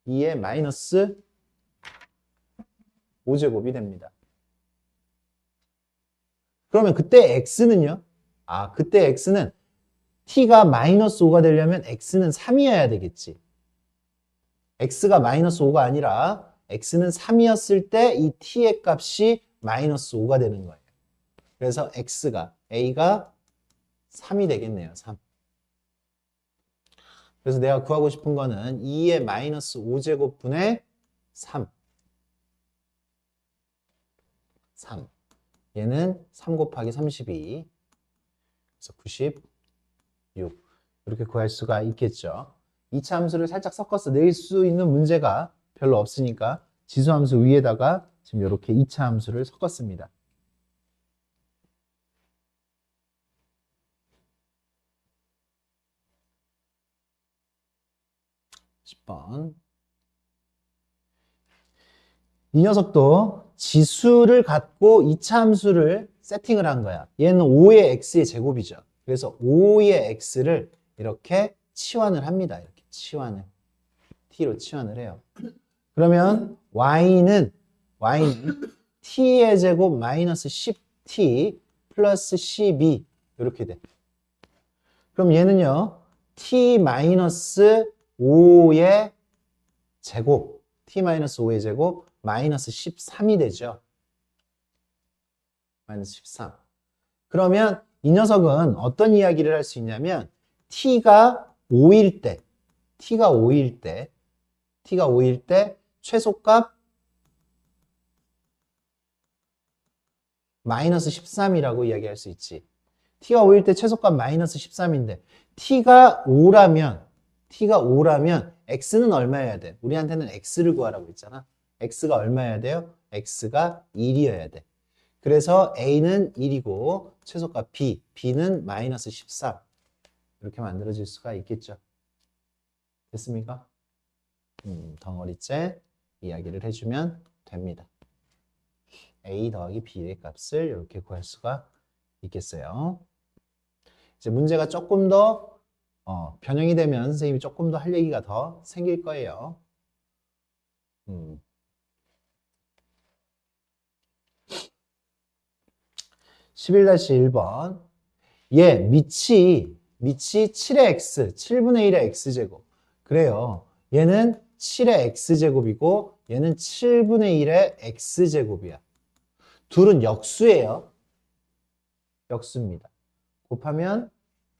2의 마이너스 5제곱이 됩니다. 그러면 그때 x는요? 그때 x는 t가 마이너스 5가 되려면 x는 3이어야 되겠지. x가 마이너스 5가 아니라 x는 3이었을 때 이 t의 값이 마이너스 5가 되는 거예요. 그래서 a가 3이 되겠네요. 3. 그래서 내가 구하고 싶은 거는 2의 마이너스 5제곱분의 3. 얘는 3 곱하기 32. 그래서 96. 이렇게 구할 수가 있겠죠. 2차 함수를 살짝 섞어서 낼 수 있는 문제가 별로 없으니까 지수함수 위에다가 지금 이렇게 2차 함수를 섞었습니다. 10번. 이 녀석도 지수를 갖고 2차 함수를 세팅을 한 거야. 얘는 5의 x의 제곱이죠. 그래서 5의 x를 이렇게 치환을 합니다. 이렇게 치환을. t로 치환을 해요. 그러면 y는 t의 제곱 마이너스 10t 플러스 12 이렇게 돼. 그럼 얘는요. t 마이너스 5의 제곱 t 마이너스 5의 제곱 마이너스 13이 되죠. 마이너스 13. 그러면 이 녀석은 어떤 이야기를 할 수 있냐면 t가 5일 때 최소값 마이너스 13이라고 이야기할 수 있지. t가 5일 때 최소값 마이너스 13인데 t가 5라면 x는 얼마여야 돼? 우리한테는 x를 구하라고 했잖아. x가 얼마여야 돼요? x가 1이어야 돼. 그래서 a는 1이고 최소값 b는 마이너스 13 이렇게 만들어질 수가 있겠죠. 됐습니까? 덩어리째 이야기를 해주면 됩니다. a 더하기 b의 값을 이렇게 구할 수가 있겠어요. 이제 문제가 조금 더 변형이 되면 선생님이 조금 더 할 얘기가 더 생길 거예요. 11-1번. 얘 밑이 7의 x, 7분의 1의 x제곱. 그래요. 얘는 7의 x제곱이고 얘는 7분의 1의 x제곱이야. 둘은 역수예요. 역수입니다. 곱하면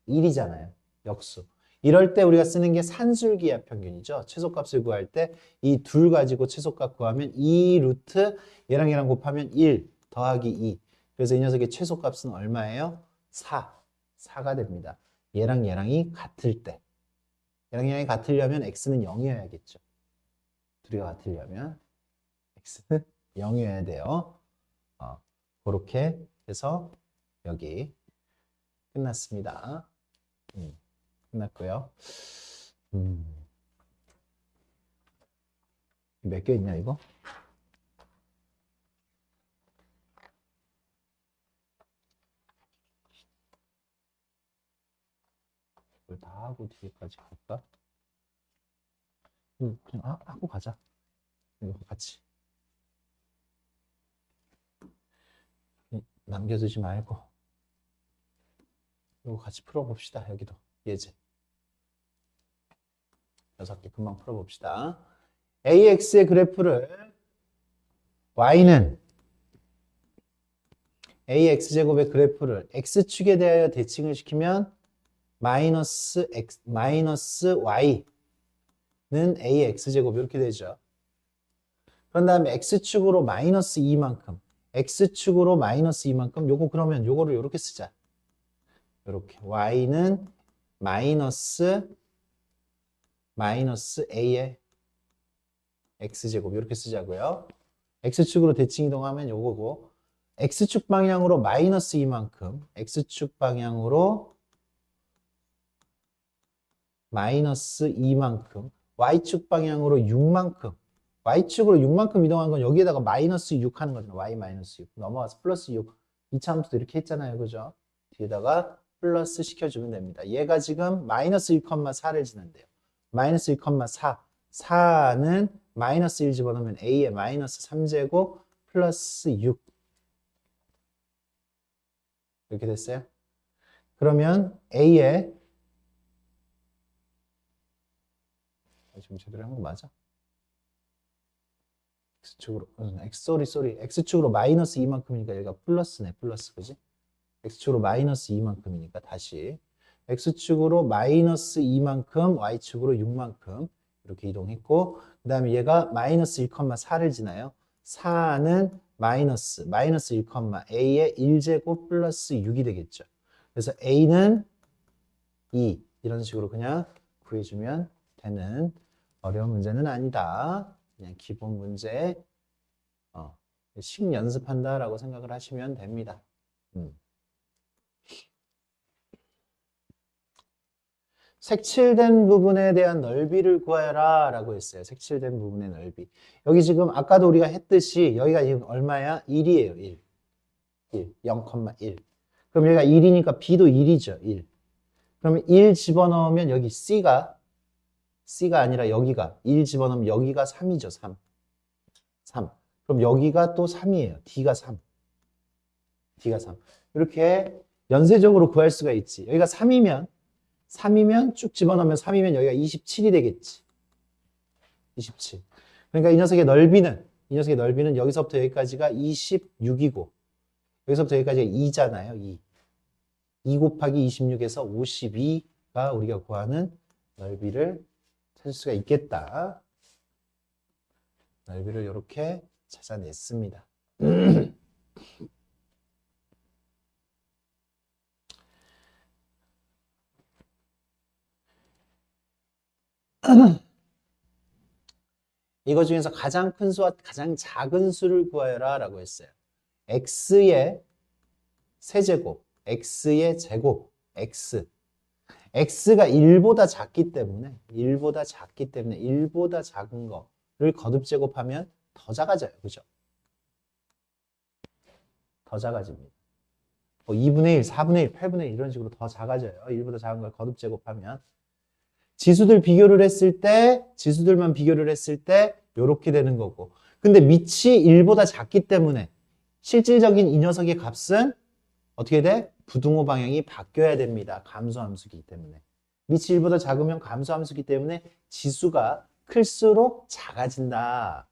1이잖아요. 역수. 이럴 때 우리가 쓰는 게 산술기하 평균이죠. 최소값을 구할 때 이 둘 가지고 최소값 구하면 2 루트 얘랑 곱하면 1 더하기 2. 그래서 이 녀석의 최소값은 얼마예요? 4가 됩니다. 얘랑이 같을 때. 얘랑이 같으려면 x는 0이어야겠죠. 둘이 같으려면 x는 0이어야 돼요. 그렇게 해서 여기 끝났습니다. 끝났고요. 몇 개 있냐 이거? 이걸 다 하고 뒤에까지 갈까? 그냥 하고 가자. 이거 같이. 남겨두지 말고 이거 같이 풀어봅시다. 여기도 예제 6개 금방 풀어봅시다. AX의 그래프를 Y는 AX제곱의 그래프를 X축에 대하여 대칭을 시키면 마이너스 Y는 AX제곱 이렇게 되죠. 그런 다음에 X축으로 마이너스 2만큼 X축으로 마이너스 2만큼 요거 그러면 요거를 요렇게 쓰자. 요렇게 Y는 마이너스 A의 X제곱 이렇게 쓰자고요. X축으로 대칭 이동하면 요거고 X축 방향으로 마이너스 2만큼 X축 방향으로 마이너스 2만큼 Y축 방향으로 6만큼 y축으로 6만큼 이동한 건 여기에다가 마이너스 6 하는 거잖아. y 마이너스 6 넘어가서 플러스 6. 2차 함수도 이렇게 했잖아요. 그죠? 뒤에다가 플러스 시켜주면 됩니다. 얘가 지금 마이너스 1,4를 지난대요. 마이너스 1,4. 4는 마이너스 1 집어넣으면 a의 마이너스 3제곱 플러스 6. 이렇게 됐어요? 그러면 a의 지금 제대로 한 거 맞아? x축으로 x축으로 마이너스 2만큼이니까 여기가 플러스네. 플러스 그지? x축으로 마이너스 2만큼이니까 다시 x축으로 마이너스 2만큼 y축으로 6만큼 이렇게 이동했고 그 다음에 얘가 마이너스 1,4를 지나요. 4는 마이너스 1, a의 1제곱 플러스 6이 되겠죠. 그래서 a는 2 이런 식으로 그냥 구해주면 되는 어려운 문제는 아니다. 그냥 기본 문제 식 연습한다라고 생각을 하시면 됩니다. 색칠된 부분에 대한 넓이를 구해라 라고 했어요. 색칠된 부분의 넓이. 여기 지금 아까도 우리가 했듯이 여기가 지금 얼마야? 1이에요. 1. 0,1. 그럼 여기가 1이니까 B도 1이죠. 1. 그러면 1 집어넣으면 여기 C가 아니라 여기가 1 집어넣으면 여기가 3이죠. 3. 그럼 여기가 또 3이에요. D가 3. 이렇게 연쇄적으로 구할 수가 있지. 여기가 3이면 쭉 집어넣으면 3이면 여기가 27이 되겠지. 27. 그러니까 이 녀석의 넓이는 여기서부터 여기까지가 26이고 여기서부터 여기까지가 2잖아요. 2 곱하기 26에서 52가 우리가 구하는 넓이를 찾을 수가 있겠다. 넓이를 이렇게 찾아냈습니다. 이거 중에서 가장 큰 수와 가장 작은 수를 구하여라 라고 했어요. x의 세제곱, x의 제곱, x가 1보다 작기 때문에 1보다 작은 거를 거듭 제곱하면 더 작아져요. 그죠? 더 작아집니다. 뭐 2분의 1, 4분의 1, 8분의 1 이런 식으로 더 작아져요. 1보다 작은 걸 거듭 제곱하면 지수들만 비교를 했을 때 이렇게 되는 거고 근데 밑이 1보다 작기 때문에 실질적인 이 녀석의 값은 어떻게 돼? 부등호 방향이 바뀌어야 됩니다. 감소함수기 때문에 밑이 1보다 작으면 감소함수기 때문에 지수가 클수록 작아진다.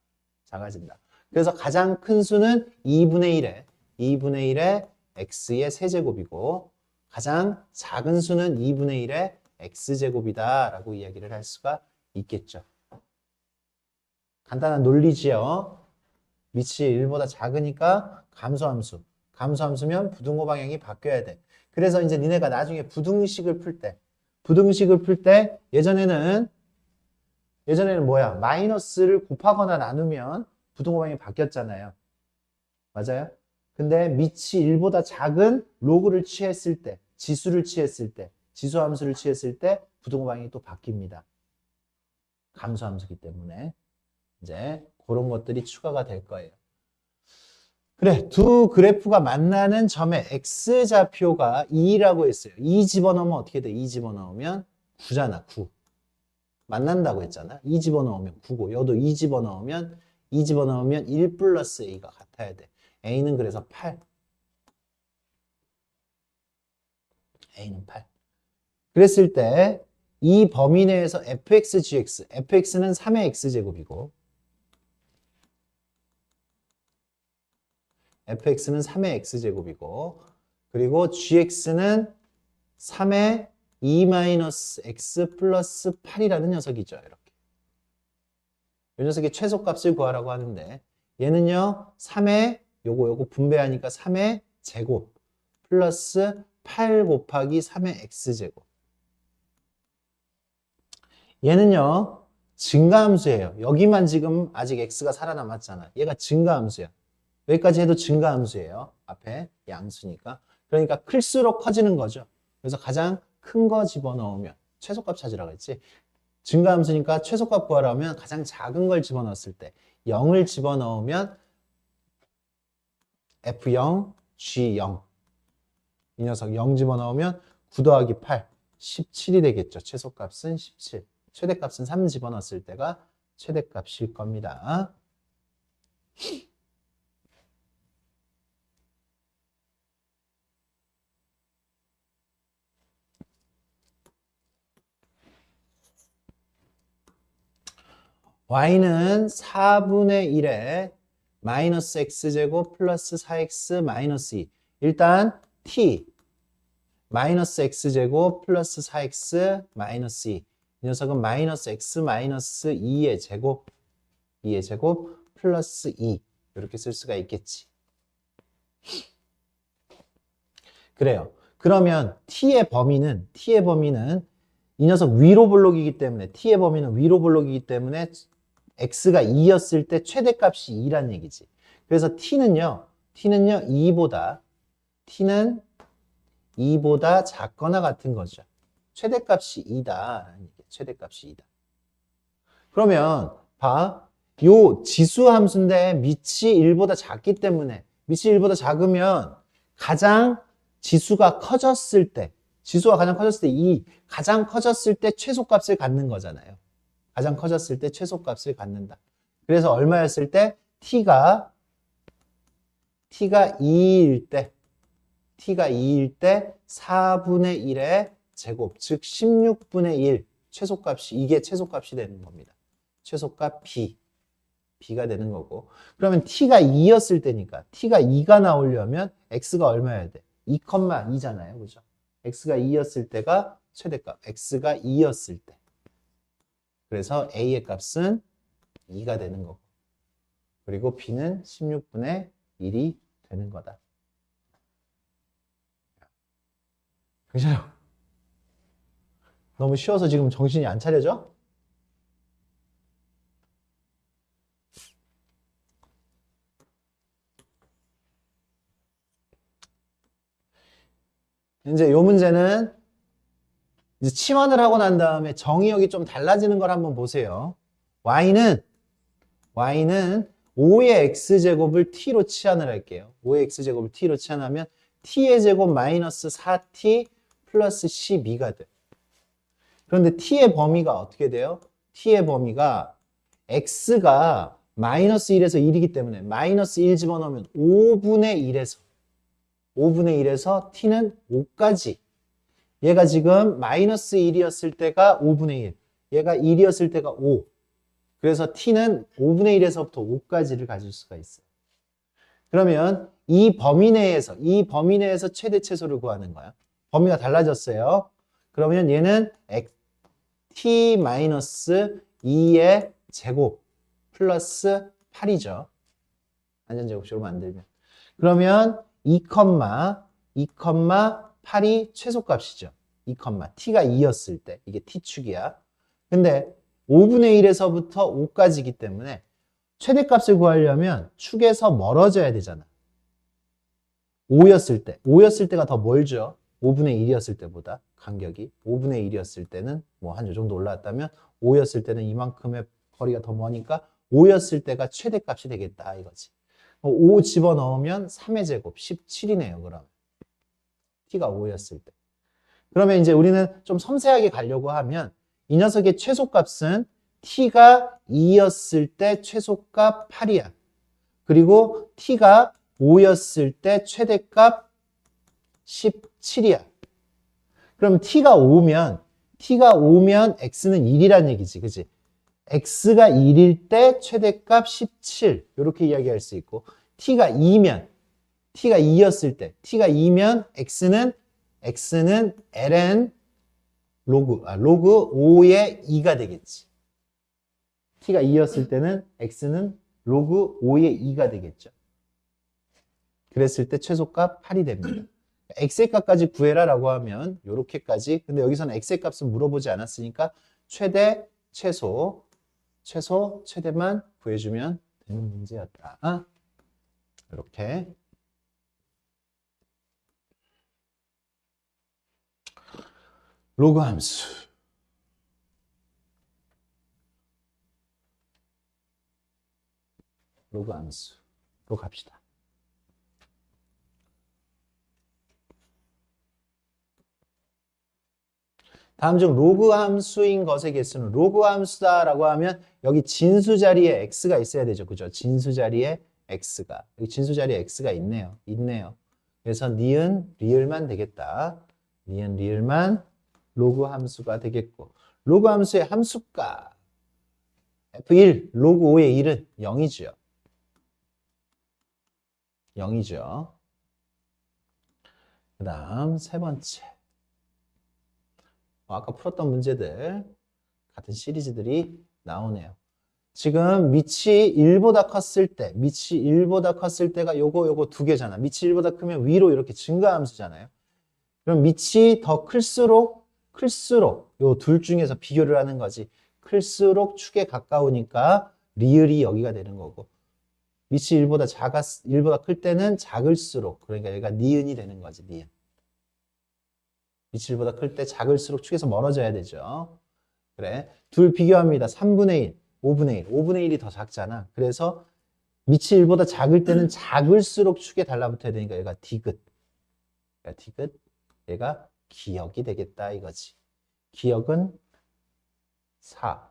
그래서 가장 큰 수는 2분의 1의 x의 세제곱이고 가장 작은 수는 2분의 1의 x제곱이다 라고 이야기를 할 수가 있겠죠. 간단한 논리지요. 밑이 1보다 작으니까 감소함수면 부등호 방향이 바뀌어야 돼. 그래서 이제 니네가 나중에 부등식을 풀 때 예전에는 뭐야? 마이너스를 곱하거나 나누면 부등호 방향이 바뀌었잖아요. 맞아요? 근데 밑이 1보다 작은 로그를 취했을 때, 지수함수를 취했을 때 부등호 방향이 또 바뀝니다. 감소함수기 때문에 이제 그런 것들이 추가가 될 거예요. 그래, 두 그래프가 만나는 점의 x좌표가 2라고 했어요. 2 집어넣으면 어떻게 돼? 2 집어넣으면 9잖아, 9. 만난다고 했잖아. 2 집어넣으면 9고, 여도 2 집어넣으면 1 플러스 a가 같아야 돼. a는 그래서 8. a는 8. 그랬을 때 이 범위 내에서 fx, gx, fx는 3의 x제곱이고 그리고 gx는 3의 2-x 플러스 8이라는 녀석이죠. 이렇게. 이 녀석의 최소값을 구하라고 하는데 얘는요 3의 요거 분배하니까 3의 제곱 플러스 8 곱하기 3의 x제곱. 얘는요 증가함수예요. 여기만 지금 아직 x가 살아남았잖아. 얘가 증가함수야. 여기까지 해도 증가함수예요. 앞에 양수니까. 그러니까 클수록 커지는 거죠. 그래서 가장 큰 거 집어넣으면 최소값 찾으라고 했지. 증가함수니까 최소값 구하려면 가장 작은 걸 집어넣었을 때 0을 집어넣으면 F0, G0. 이 녀석 0 집어넣으면 9 더하기 8, 17이 되겠죠. 최소값은 17. 최대값은 3 집어넣었을 때가 최대값일 겁니다. y는 4분의 1에 마이너스 x제곱 플러스 4x 마이너스 2. 일단 t 마이너스 x제곱 플러스 4x 마이너스 2. 이 녀석은 마이너스 x 마이너스 2의 제곱 플러스 2 이렇게 쓸 수가 있겠지. 그래요. 그러면 t의 범위는 이 녀석 위로 볼록이기 때문에 t의 범위는 위로 볼록이기 때문에 x가 2였을 때 최대값이 2란 얘기지. 그래서 t는요 2보다 작거나 같은 거죠. 최대값이 2다. 최대값이 2다. 그러면 봐. 요 지수 함수인데 밑이 1보다 작기 때문에 밑이 1보다 작으면 가장 지수가 커졌을 때 가장 커졌을 때 최소값을 갖는 거잖아요. 가장 커졌을 때 최소값을 갖는다. 그래서 얼마였을 때 t가 2일 때 4분의 1의 제곱, 즉 16분의 1 이게 최소값이 되는 겁니다. 최소값 b가 되는 거고. 그러면 t가 2였을 때니까 t가 2가 나오려면 x가 얼마여야 돼? 2,2잖아요. 그죠? x가 2였을 때가 최대값. x가 2였을 때. 그래서 a의 값은 2가 되는 거고. 그리고 b는 16분의 1이 되는 거다. 괜찮아요? 너무 쉬워서 지금 정신이 안 차려져? 이제 요 문제는 이제 치환을 하고 난 다음에 정의역이 좀 달라지는 걸 한번 보세요. y는 5의 x제곱을 t로 치환을 할게요. 5의 x제곱을 t로 치환하면 t의 제곱 마이너스 4t 플러스 12가 돼. 그런데 t의 범위가 어떻게 돼요? t의 범위가 x가 마이너스 1에서 1이기 때문에 마이너스 1 집어넣으면 5분의 1에서 t는 5까지. 얘가 지금 마이너스 1이었을 때가 5분의 1. 얘가 1이었을 때가 5. 그래서 t는 5분의 1에서부터 5까지를 가질 수가 있어요. 그러면 이 범위 내에서 최대 최소를 구하는 거야. 범위가 달라졌어요. 그러면 얘는 t-2의 제곱 플러스 8이죠. 안전제곱식으로 만들면. 그러면 2,8이 최소값이죠. t가 2였을 때. 이게 t축이야. 근데 5분의 1에서부터 5까지이기 때문에 최대값을 구하려면 축에서 멀어져야 되잖아. 5였을 때가 더 멀죠. 5분의 1이었을 때보다 간격이. 5분의 1이었을 때는 뭐 한 요 정도 올라왔다면 5였을 때는 이만큼의 거리가 더 머니까 5였을 때가 최대값이 되겠다 이거지. 5 집어넣으면 3의 제곱 17이네요. 그럼 t가 5였을 때. 그러면 이제 우리는 좀 섬세하게 가려고 하면 이 녀석의 최소값은 t가 2였을 때 최소값 8이야. 그리고 t가 5였을 때 최대값 17이야. 그럼 t가 5면 x는 1이란 얘기지. 그치? x가 1일 때 최대값 17 이렇게 이야기할 수 있고 t가 2면 t가 2면 x는 ln 로그 5의 2가 되겠지. t가 2였을 때는 x는 로그 5의 2가 되겠죠. 그랬을 때 최소값 8이 됩니다. x의 값까지 구해라 라고 하면 요렇게까지. 근데 여기서는 x의 값은 물어보지 않았으니까 최대, 최소, 최대만 구해주면 되는 문제였다. 이렇게. 로그 함수. 로그 함수로 갑시다. 다음 중 로그 함수인 것의 개수는 로그 함수다라고 하면 여기 진수 자리에 x가 있어야 되죠. 그죠? 진수 자리에 x가. 여기 진수 자리에 x가 있네요. 있네요. 그래서 니은 리을만 되겠다. 니은 리을만 로그 함수가 되겠고 로그 함수의 함수가 f1 로그 5의 1은 0이죠. 0이죠. 그 다음 세 번째. 아까 풀었던 문제들 같은 시리즈들이 나오네요. 지금 밑이 1보다 컸을 때, 밑이 1보다 컸을 때가 요거 두 개잖아. 밑이 1보다 크면 위로 이렇게 증가함수잖아요. 그럼 밑이 더 클수록 요 둘 중에서 비교를 하는 거지. 클수록 축에 가까우니까 리을이 여기가 되는 거고. 밑이 1보다 클 때는 작을수록, 그러니까 여기가 니은이 되는 거지, 니은. 밑이 1보다 클 때 작을수록 축에서 멀어져야 되죠. 그래. 둘 비교합니다. 3분의 1, 5분의 1. 5분의 1이 더 작잖아. 그래서 밑이 1보다 작을 때는 작을수록 축에 달라붙어야 되니까 얘가 디귿. 얘가 디귿. 얘가 기역이 되겠다 이거지. 기역은 4.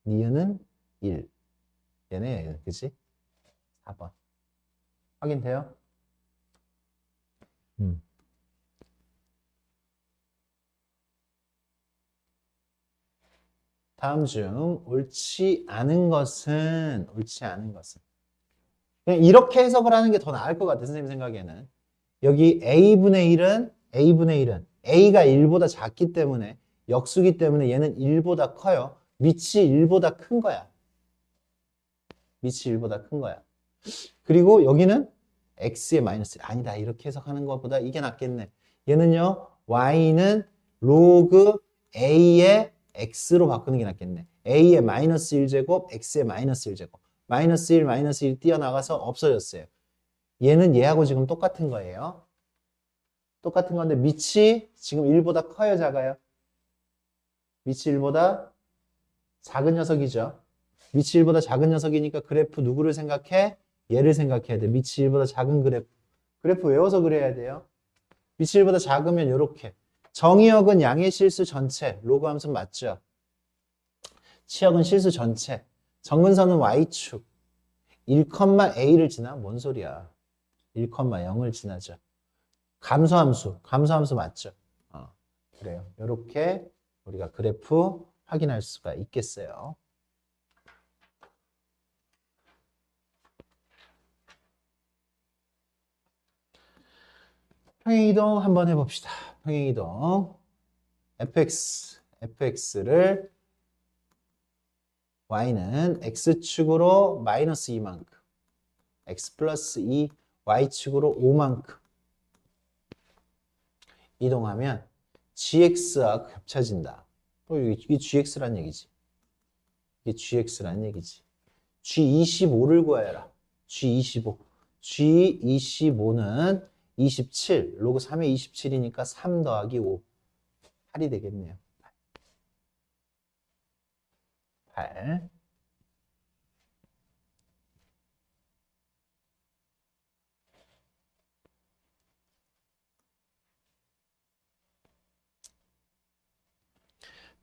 니은은 1. 얘네, 그치? 4번. 확인돼요? 다음 중 옳지 않은 것은 그냥 이렇게 해석을 하는 게 더 나을 것 같아 선생님 생각에는. 여기 A분의 1은 A가 1보다 작기 때문에 역수기 때문에 얘는 1보다 커요. 밑이 1보다 큰 거야. 밑이 1보다 큰 거야. 그리고 여기는 X의 마이너스 1. 아니다. 이렇게 해석하는 것보다 이게 낫겠네. 얘는요. Y는 로그 A의 X로 바꾸는 게 낫겠네. A의 마이너스 1제곱, X의 마이너스 1제곱. 마이너스 1, 마이너스 1 띄어나가서 없어졌어요. 얘는 얘하고 지금 똑같은 거예요. 똑같은 건데 밑이 지금 1보다 커요, 작아요? 밑이 1보다 작은 녀석이죠. 밑이 1보다 작은 녀석이니까 그래프 누구를 생각해? 얘를 생각해야 돼. 밑이 1보다 작은 그래프. 그래프 외워서 그려야 돼요. 밑이 1보다 작으면 이렇게. 정의역은 양의 실수 전체. 로그 함수 맞죠? 치역은 실수 전체. 정근선은 Y축. 1,A를 지나? 뭔 소리야. 1,0을 지나죠. 감소함수 맞죠? 그래요. 이렇게 우리가 그래프 확인할 수가 있겠어요. 평행이동 한번 해봅시다. 평행이동 fx를 y는 x축으로 마이너스 2만큼 x 플러스 2 y축으로 5만큼 이동하면 gx와 겹쳐진다. 이게 gx란 얘기지. 이게 gx란 얘기지. g25를 구하여라. g25. g25는 27. 로그 3의 27이니까 3 더하기 5. 8이 되겠네요. 8.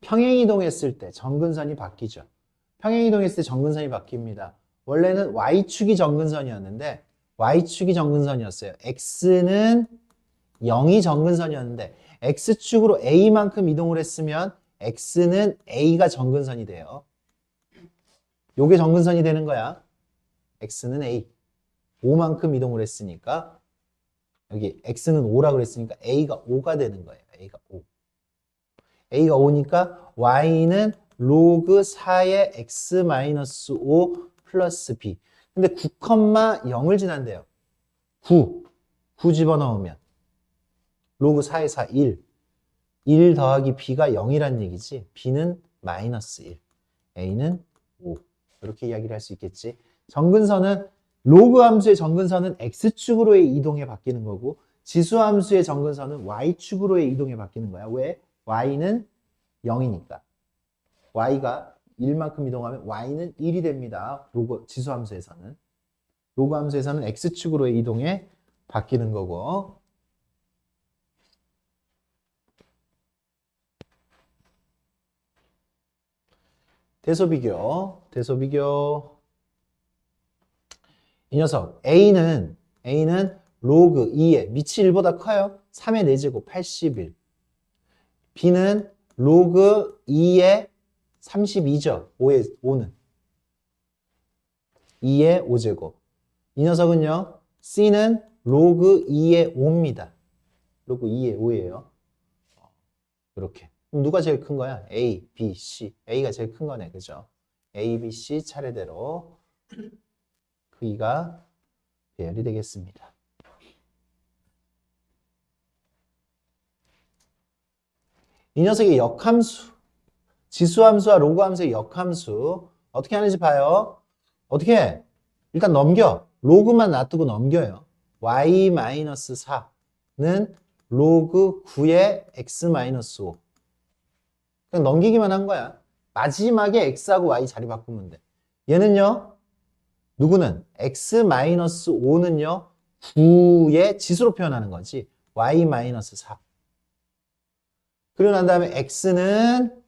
평행이동했을 때 정근선이 바뀌죠. 평행이동했을 때 정근선이 바뀝니다. 원래는 Y축이 정근선이었는데 Y축이 정근선이었어요. X는 0이 정근선이었는데 X축으로 A만큼 이동을 했으면 X는 A가 정근선이 돼요. 요게 정근선이 되는 거야. X는 A. 5만큼 이동을 했으니까 여기 X는 5라 그랬으니까 A가 5가 되는 거예요. A가 5. A가 5니까 Y는 로그 4의 X-5 플러스 B. 근데 9,0을 지난대요. 9 집어넣으면 로그 4의 4, 1. 1 더하기 B가 0이란 얘기지. B는 마이너스 1. A는 5. 이렇게 이야기를 할 수 있겠지. 정근선은 로그 함수의 정근선은 X축으로의 이동에 바뀌는 거고 지수 함수의 정근선은 Y축으로의 이동에 바뀌는 거야. 왜? Y는 0이니까. Y가 1만큼 이동하면 Y는 1이 됩니다. 로그 지수 함수에서는. 로그 함수에서는 x축으로의 이동에 바뀌는 거고. 대소비교. 이 녀석 A는 로그 2의 밑이 1보다 커요. 3의 4제곱 81. B는 로그 2의 32죠. 5는 2의 5제곱. 이 녀석은요. C는 로그 2의 5입니다. 로그 2의 5예요. 이렇게. 그럼 누가 제일 큰 거야? A, B, C. A가 제일 큰 거네. 그죠? A, B, C 차례대로 크기가 배열이 되겠습니다. 이 녀석의 역함수, 지수함수와 로그함수의 역함수 어떻게 하는지 봐요. 어떻게 해? 일단 넘겨. 로그만 놔두고 넘겨요. y-4는 로그 9의 x-5. 그냥 넘기기만 한 거야. 마지막에 x하고 y 자리 바꾸면 돼. 얘는요. 누구는? x-5는요. 9의 지수로 표현하는 거지. y-4. 그리고 난 다음에 x는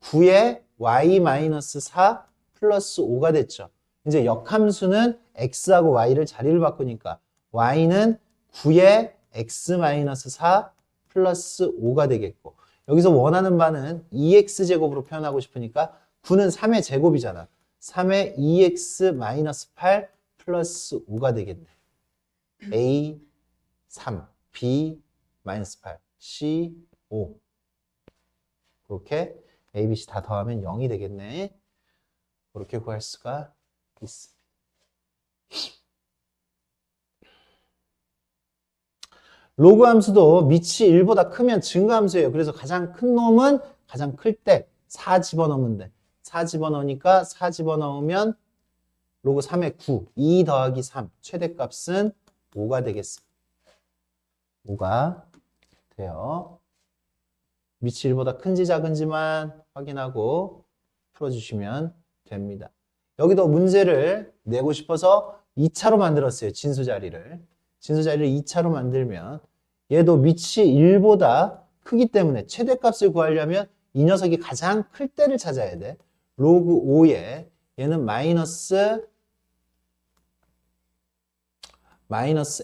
9의 y-4 플러스 5가 됐죠. 이제 역함수는 x하고 y를 자리를 바꾸니까 y는 9의 x-4 플러스 5가 되겠고, 여기서 원하는 바는 2x제곱으로 표현하고 싶으니까 9는 3의 제곱이잖아. 3의 2x-8 플러스 5가 되겠네. a 3, b 마이너스 8, c 5. 그렇게 a, b, c 다 더하면 0이 되겠네. 그렇게 구할 수가 있습니다. 로그 함수도 밑이 1보다 크면 증가함수예요. 그래서 가장 큰 놈은 가장 클 때 4 집어넣으면 돼. 4 집어넣으니까 4 집어넣으면 로그 3의 9, 2 더하기 3, 최대값은 5가 되겠습니다. 5가 돼요. 밑이 1보다 큰지 작은지만 확인하고 풀어주시면 됩니다. 여기도 문제를 내고 싶어서 2차로 만들었어요. 진수 자리를 2차로 만들면 얘도 밑이 1보다 크기 때문에 최대값을 구하려면 이 녀석이 가장 클 때를 찾아야 돼. 로그 5에 얘는 마이너스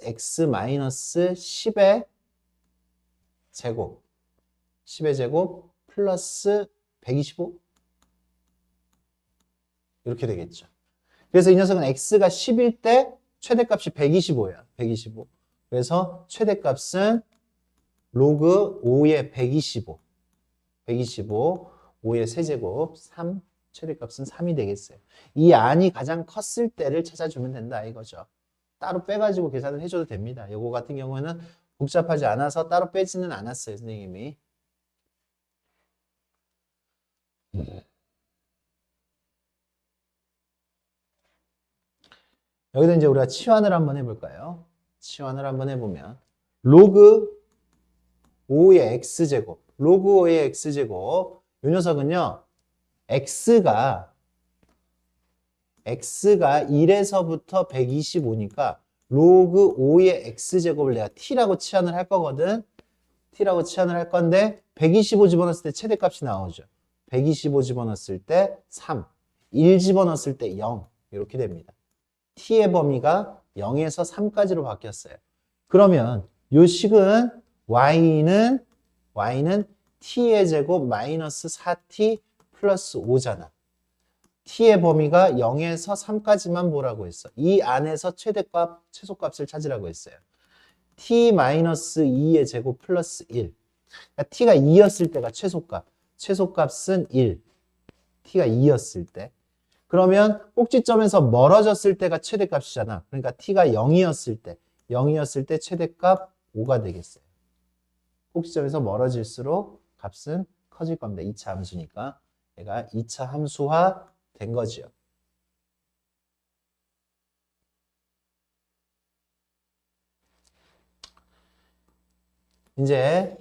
x 마이너스 10의 제곱 10의 제곱 플러스 125 이렇게 되겠죠. 그래서 이 녀석은 x가 10일 때 최대값이 125예요. 125. 그래서 최대값은 로그 5의 125. 5의 세제곱 3. 최대값은 3이 되겠어요. 이 안이 가장 컸을 때를 찾아주면 된다 이거죠. 따로 빼가지고 계산을 해줘도 됩니다. 이거 같은 경우에는 복잡하지 않아서 따로 빼지는 않았어요. 선생님이. 여기도 이제 우리가 치환을 한번 해볼까요? 치환을 한번 해보면 로그 5의 x제곱 로그 5의 x제곱 이 녀석은요 x가 1에서부터 125니까 로그 5의 x제곱을 내가 t라고 치환을 할 거거든. t라고 치환을 할 건데 125 집어넣었을 때 최대값이 나오죠. 125 집어넣었을 때 3, 1 집어넣었을 때 0 이렇게 됩니다. t의 범위가 0에서 3까지로 바뀌었어요. 그러면 요 식은 y는 t의 제곱 마이너스 4t 플러스 5잖아. t의 범위가 0에서 3까지만 보라고 했어. 이 안에서 최대값, 최소값을 찾으라고 했어요. t 마이너스 2의 제곱 플러스 1. 그러니까 t가 2였을 때가 최소값. 최소값은 1. t가 2였을 때. 그러면 꼭지점에서 멀어졌을 때가 최대값이잖아. 그러니까 t가 0이었을 때 최대값 5가 되겠어요. 꼭지점에서 멀어질수록 값은 커질 겁니다. 2차 함수니까. 얘가 2차 함수화 된 거죠. 이제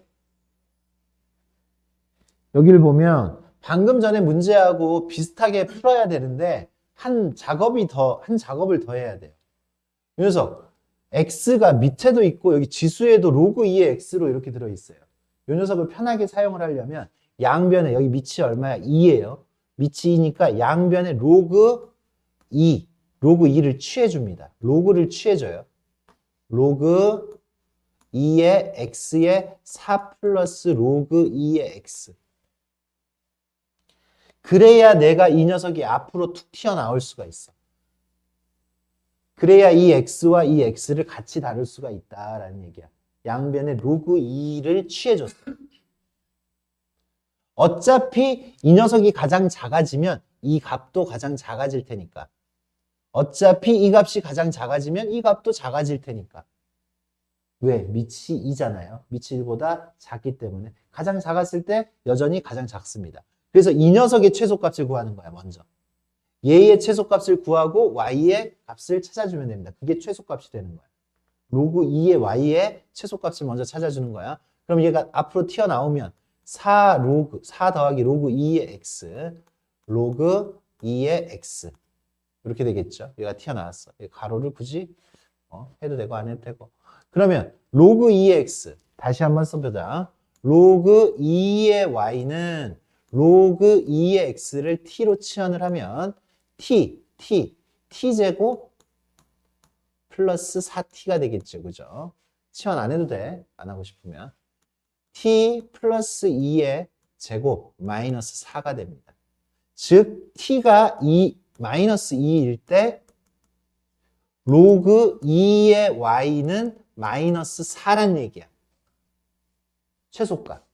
여기를 보면 방금 전에 문제하고 비슷하게 풀어야 되는데 한 작업을 더 해야 돼요. 그래서 x가 밑에도 있고 여기 지수에도 로그 2의 x로 이렇게 들어있어요. 이 녀석을 편하게 사용을 하려면 양변에 여기 밑이 얼마야? 2예요. 밑이 2니까 양변에 로그 2를 취해줍니다. 로그를 취해줘요. 로그 2의 x의 4 플러스 로그 2의 x. 그래야 내가 이 녀석이 앞으로 툭 튀어나올 수가 있어. 그래야 이 x와 이 x를 같이 다룰 수가 있다라는 얘기야. 양변에 로그 2를 취해줬어. 어차피 이 녀석이 가장 작아지면 이 값도 가장 작아질 테니까. 어차피 이 값이 가장 작아지면 이 값도 작아질 테니까. 왜? 밑이 2잖아요. 밑이 1보다 작기 때문에. 가장 작았을 때 여전히 가장 작습니다. 그래서 이 녀석의 최소값을 구하는 거야, 먼저. 얘의 최소값을 구하고 y의 값을 찾아주면 됩니다. 그게 최소값이 되는 거야. 로그 2의 y의 최소값을 먼저 찾아주는 거야. 그럼 얘가 앞으로 튀어나오면 4 더하기 로그 2의 x, 로그 2의 x. 이렇게 되겠죠. 얘가 튀어나왔어. 가로를 굳이 해도 되고 안 해도 되고. 그러면 로그 2의 x 다시 한번 써보자. 로그 2의 y는 로그 2의 x를 t로 치환을 하면 t제곱 플러스 4t가 되겠죠. 그죠? 치환 안 해도 돼. 안 하고 싶으면. t 플러스 2의 제곱 마이너스 4가 됩니다. 즉 t가 마이너스 2일 때 로그 2의 y는 마이너스 4란 얘기야. 최소값.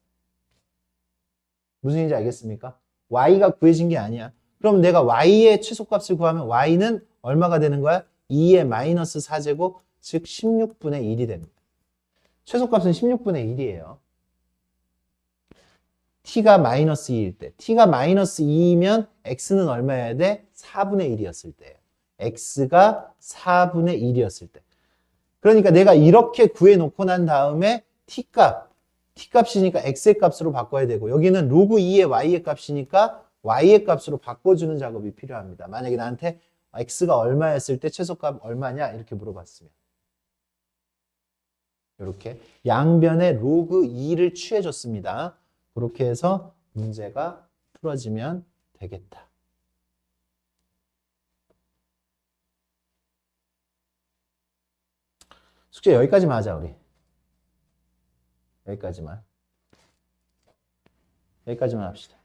무슨 얘기인지 알겠습니까? y가 구해진 게 아니야. 그럼 내가 y의 최소값을 구하면 y는 얼마가 되는 거야? 2의 마이너스 4제곱, 즉 16분의 1이 됩니다. 최소값은 16분의 1이에요. t가 마이너스 2일 때. t가 마이너스 2이면 x는 얼마여야 돼? 4분의 1이었을 때예요. x가 4분의 1이었을 때. 그러니까 내가 이렇게 구해놓고 난 다음에 t값이니까 x의 값으로 바꿔야 되고 여기는 로그 2의 y의 값이니까 y의 값으로 바꿔주는 작업이 필요합니다. 만약에 나한테 x가 얼마였을 때 최소값 얼마냐 이렇게 물어봤으면 이렇게 양변에 로그 2를 취해줬습니다. 그렇게 해서 문제가 풀어지면 되겠다. 숙제 여기까지만 하자 우리. 여기까지만 합시다.